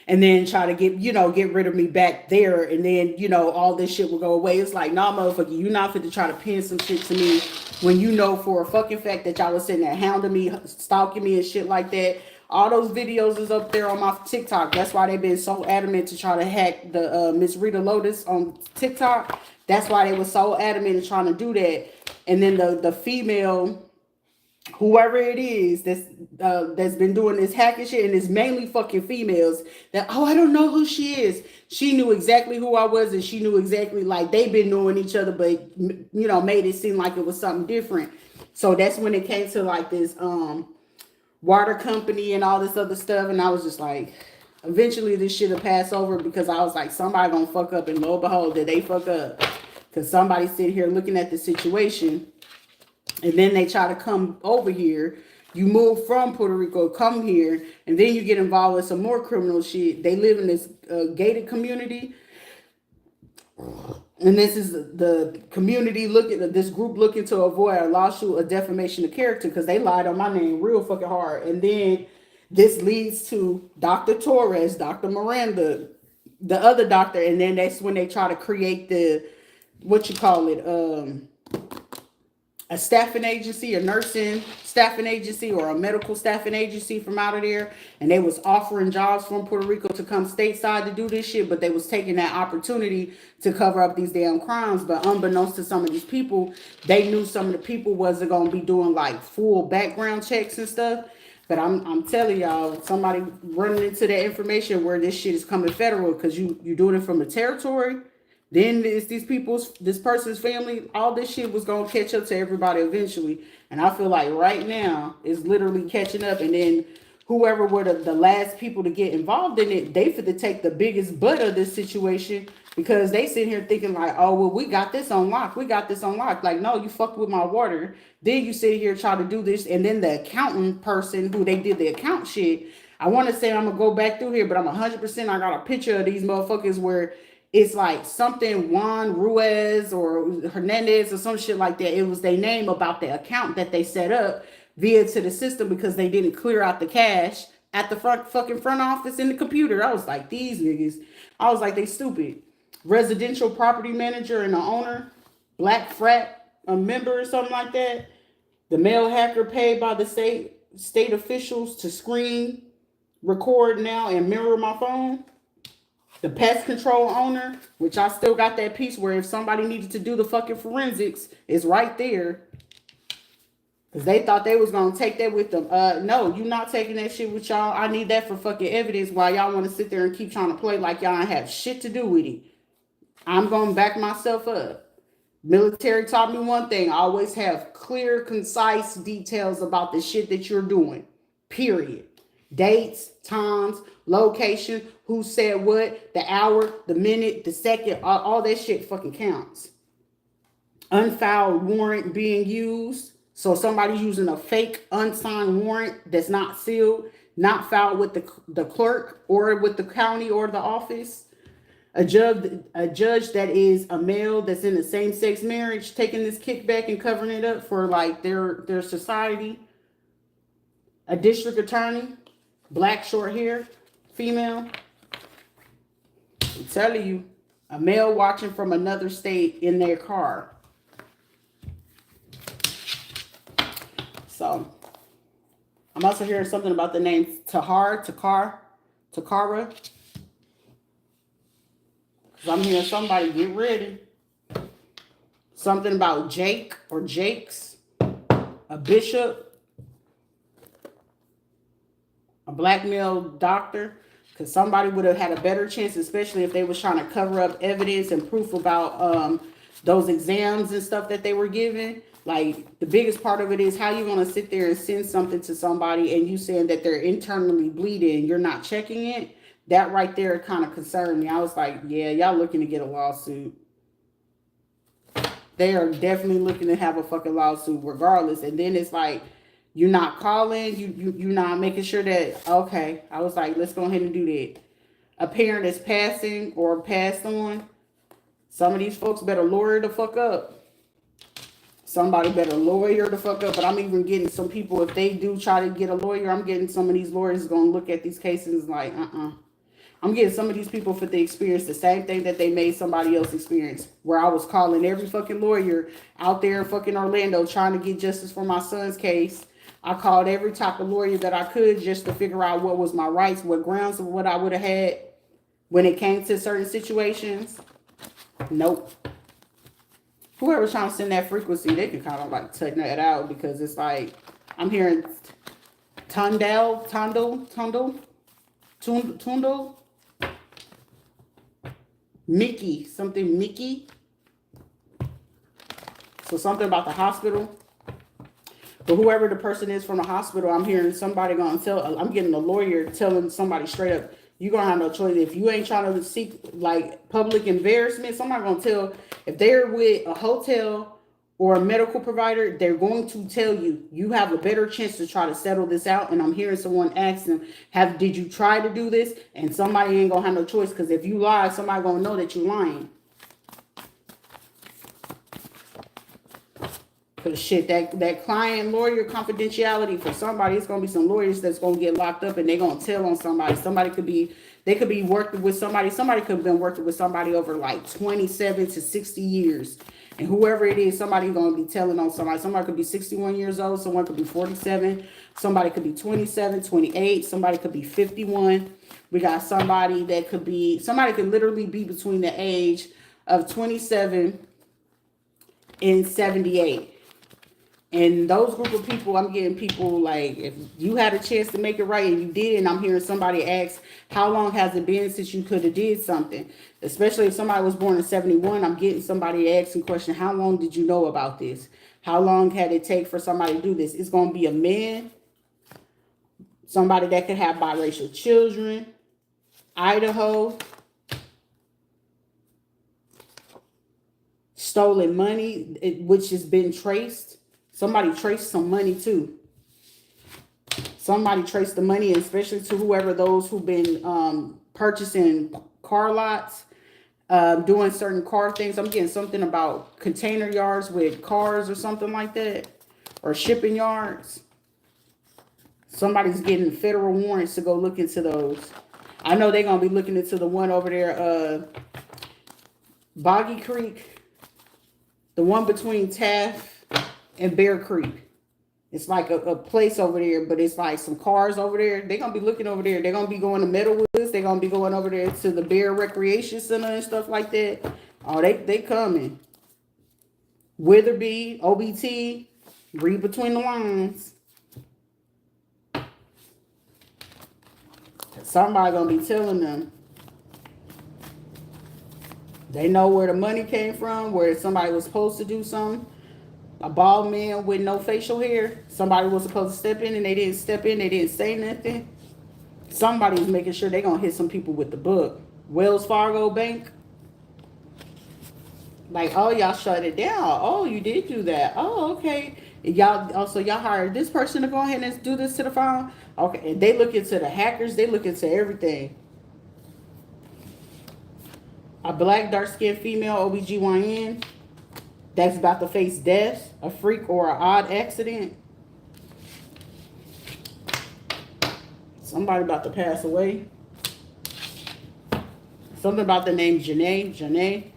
And then try to get rid of me back there. And then, all this shit will go away. It's like, nah, motherfucker, you not fit to try to pin some shit to me when you know for a fucking fact that y'all was sitting there hounding me, stalking me and shit like that. All those videos is up there on my TikTok. That's why they've been so adamant to try to hack the Miss Rita Lotus on TikTok. That's why they were so adamant in trying to do that. And then the female, whoever it is that's been doing this hacking shit, and it's mainly fucking females that, I don't know who she is. She knew exactly who I was, and she knew exactly, like, they've been knowing each other, but made it seem like it was something different. So that's when it came to like this water company and all this other stuff, and I was just like, eventually this shit will pass over, because I was like, somebody gonna fuck up, and lo and behold, did they fuck up? Because somebody sitting here looking at the situation. And then they try to come over here. You move from Puerto Rico, come here, and then you get involved with some more criminal shit. They live in this gated community. And this is the community this group looking to avoid a lawsuit of defamation of character because they lied on my name real fucking hard. And then this leads to Dr. Torres, Dr. Miranda, the other doctor. And then that's when they try to create a staffing agency, a nursing staffing agency, or a medical staffing agency from out of there. And they was offering jobs from Puerto Rico to come stateside to do this shit, but they was taking that opportunity to cover up these damn crimes. But unbeknownst to some of these people, they knew some of the people wasn't going to be doing like full background checks and stuff. But I'm telling y'all, somebody running into that information where this shit is coming federal, because you're doing it from a territory. Then it's this person's family, all this shit was going to catch up to everybody eventually. And I feel like right now it's literally catching up. And then whoever were the last people to get involved in it, they fit to take the biggest butt of this situation, because they sit here thinking like, oh, well, we got this on lock. We got this on lock. Like, no, you fucked with my water. Then you sit here try to do this. And then the accountant person who they did the account shit, I want to say I'm going to go back through here, but I'm 100%. I got a picture of these motherfuckers where it's like something Juan Ruiz or Hernandez or some shit like that. It was their name about the account that they set up via to the system because they didn't clear out the cash at the front office in the computer. I was like, these niggas. I was like, they stupid. Residential property manager and the owner, black frat, a member or something like that. The male hacker paid by the state officials to screen, record now, and mirror my phone. The pest control owner, which I still got that piece where if somebody needed to do the fucking forensics, it's right there. Because they thought they was going to take that with them. No, you're not taking that shit with y'all. I need that for fucking evidence while y'all want to sit there and keep trying to play like y'all ain't have shit to do with it. I'm going to back myself up. Military taught me one thing. Always have clear, concise details about the shit that you're doing. Period. Dates, times, location, who said what, the hour, the minute, the second, all that shit fucking counts. Unfiled warrant being used. So somebody's using a fake unsigned warrant that's not sealed, not filed with the clerk or with the county or the office. A judge that is a male that's in a same-sex marriage taking this kickback and covering it up for like their society. A district attorney, black, short hair, female. I'm telling you, a male watching from another state in their car. So I'm also hearing something about the name Takara. Because I'm hearing somebody get ready. Something about Jake or Jakes, a bishop, a black male doctor. Because somebody would have had a better chance, especially if they was trying to cover up evidence and proof about those exams and stuff that they were given. Like, the biggest part of it is how you want to sit there and send something to somebody and you saying that they're internally bleeding and you're not checking it. That right there kind of concerned me. I was like, yeah, y'all looking to get a lawsuit. They are definitely looking to have a fucking lawsuit regardless. And then it's like, you're not calling, you're not making sure that, okay. I was like, let's go ahead and do that. A parent is passing or passed on. Some of these folks better lawyer the fuck up. Somebody better lawyer the fuck up. But I'm even getting some people, if they do try to get a lawyer, I'm getting some of these lawyers going to look at these cases like, I'm getting some of these people for the experience the same thing that they made somebody else experience. Where I was calling every fucking lawyer out there in fucking Orlando trying to get justice for my son's case. I called every type of lawyer that I could just to figure out what was my rights, what grounds of what I would have had when it came to certain situations. Nope. Whoever's trying to send that frequency, they can kind of like take that out because it's like, I'm hearing Tundle, Mickey, something Mickey. So something about the hospital. But whoever the person is from the hospital, I'm hearing somebody going to tell, I'm getting a lawyer telling somebody straight up, you're going to have no choice. If you ain't trying to seek like public embarrassment, somebody going to tell, if they're with a hotel or a medical provider, they're going to tell you, you have a better chance to try to settle this out. And I'm hearing someone ask them, did you try to do this? And somebody ain't going to have no choice because if you lie, somebody going to know that you're lying. Because shit, that client lawyer confidentiality for somebody, it's going to be some lawyers that's going to get locked up and they're going to tell on somebody. They could be working with somebody. Somebody could have been working with somebody over like 27 to 60 years. And whoever it is, somebody's going to be telling on somebody. Somebody could be 61 years old. Someone could be 47. Somebody could be 27, 28. Somebody could be 51. We got somebody could literally be between the age of 27 and 78. And those group of people, I'm getting people like, if you had a chance to make it right and you did, and I'm hearing somebody ask, how long has it been since you could have did something? Especially if somebody was born in 71, I'm getting somebody asking question, how long did you know about this? How long had it take for somebody to do this? It's going to be a man, somebody that could have biracial children, Idaho, stolen money, which has been traced. Somebody traced some money too. Somebody traced the money, especially to whoever those who've been purchasing car lots, doing certain car things. I'm getting something about container yards with cars or something like that, or shipping yards. Somebody's getting federal warrants to go look into those. I know they're gonna be looking into the one over there, Boggy Creek, the one between Taft and Bear Creek. It's like a place over there, but it's like some cars over there. They're going to be looking over there. They're going to be going to Meadowwoods. They're going to be going over there to the Bear Recreation Center and stuff like that. Oh, they coming. Witherby, OBT, read between the lines. Somebody going to be telling them. They know where the money came from, where somebody was supposed to do something. A bald man with no facial hair. Somebody was supposed to step in and they didn't step in. They didn't say nothing. Somebody's making sure they're going to hit some people with the book. Wells Fargo Bank. Like, oh, y'all shut it down. Oh, you did do that. Oh, okay. Y'all also y'all hired this person to go ahead and do this to the phone. Okay, and they look into the hackers. They look into everything. A black dark-skinned female OBGYN that's about to face death, a freak or an odd accident. Somebody about to pass away. Something about the name Janae.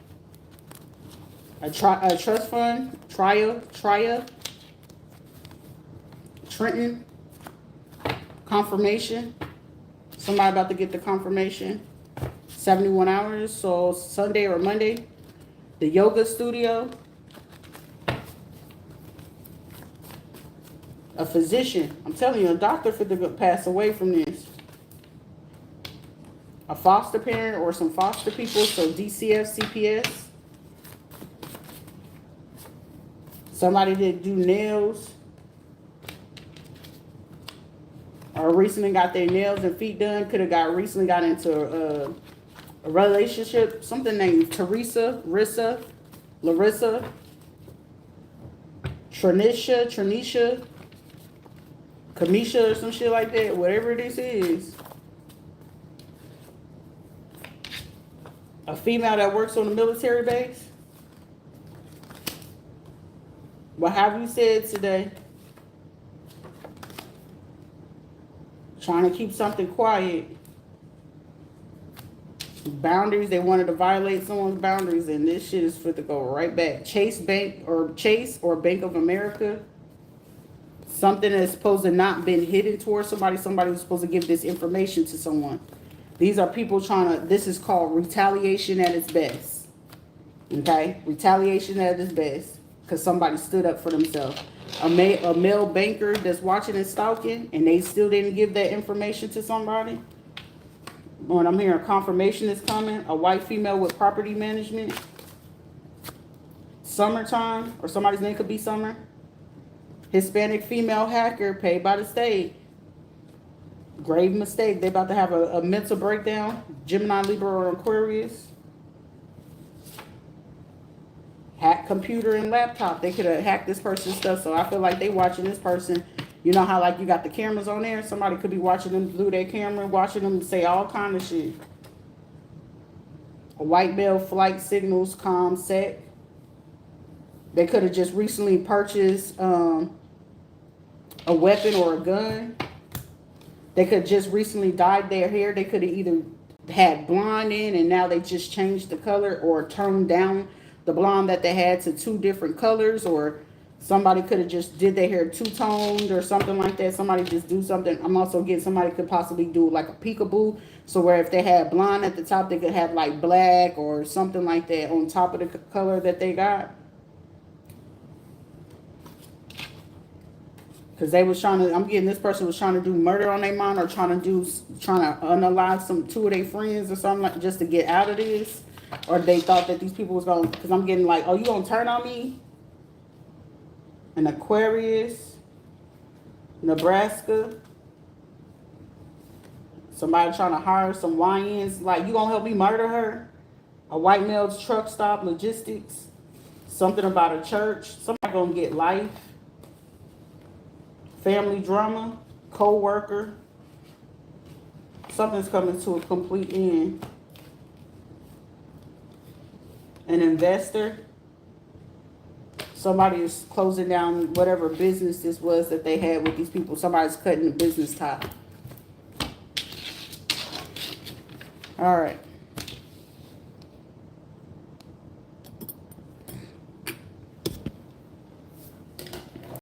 A trust fund, Tria, Trenton, confirmation. Somebody about to get the confirmation. 71 hours, so Sunday or Monday. The yoga studio. A physician. I'm telling you, a doctor for to pass away from this. A foster parent or some foster people, so DCF, CPS. Somebody that do nails. Or recently got their nails and feet done. Could have recently got into a relationship. Something named Teresa, Rissa, Larissa, Tranisha, Kamisha or some shit like that. Whatever this is. A female that works on a military base. What have you said today? Trying to keep something quiet. Boundaries. They wanted to violate someone's boundaries, and this shit is for to go right back. Chase or Bank of America. Something that's supposed to not been hidden towards somebody. Somebody was supposed to give this information to someone. These are people trying to, this is called retaliation at its best. Okay? Retaliation at its best. Because somebody stood up for themselves. A male banker that's watching and stalking, and they still didn't give that information to somebody. When I'm hearing confirmation is coming. A white female with property management. Summertime, or somebody's name could be Summer. Hispanic female hacker paid by the state. Grave mistake. They're about to have a mental breakdown. Gemini, Libra, or Aquarius. Hack computer and laptop. They could have hacked this person's stuff. So I feel like they watching this person. You know how like you got the cameras on there? Somebody could be watching them through their camera, watching them say all kind of shit. A white male flight signals, comm, sec. They could have just recently purchased a weapon or a gun. They could have just recently dyed their hair. They could have either had blonde in and now they just changed the color, or toned down the blonde that they had to 2 different colors, or somebody could have just did their hair two-toned or something like that. Somebody just do something. I'm also getting somebody could possibly do like a peekaboo. So where if they had blonde at the top, they could have like black or something like that on top of the color that they got. Because they was trying to, I'm getting this person was trying to do murder on their mind, or trying to unalive 2 of their friends or something, like just to get out of this. Or they thought that these people was going, because I'm getting like, oh, you going to turn on me? An Aquarius, Nebraska. Somebody trying to hire some YNs, like, you going to help me murder her? A white male's truck stop, logistics. Something about a church. Somebody going to get life. Family drama, co-worker. Something's coming to a complete end. An investor. Somebody is closing down whatever business this was that they had with these people. Somebody's cutting the business tie. All right.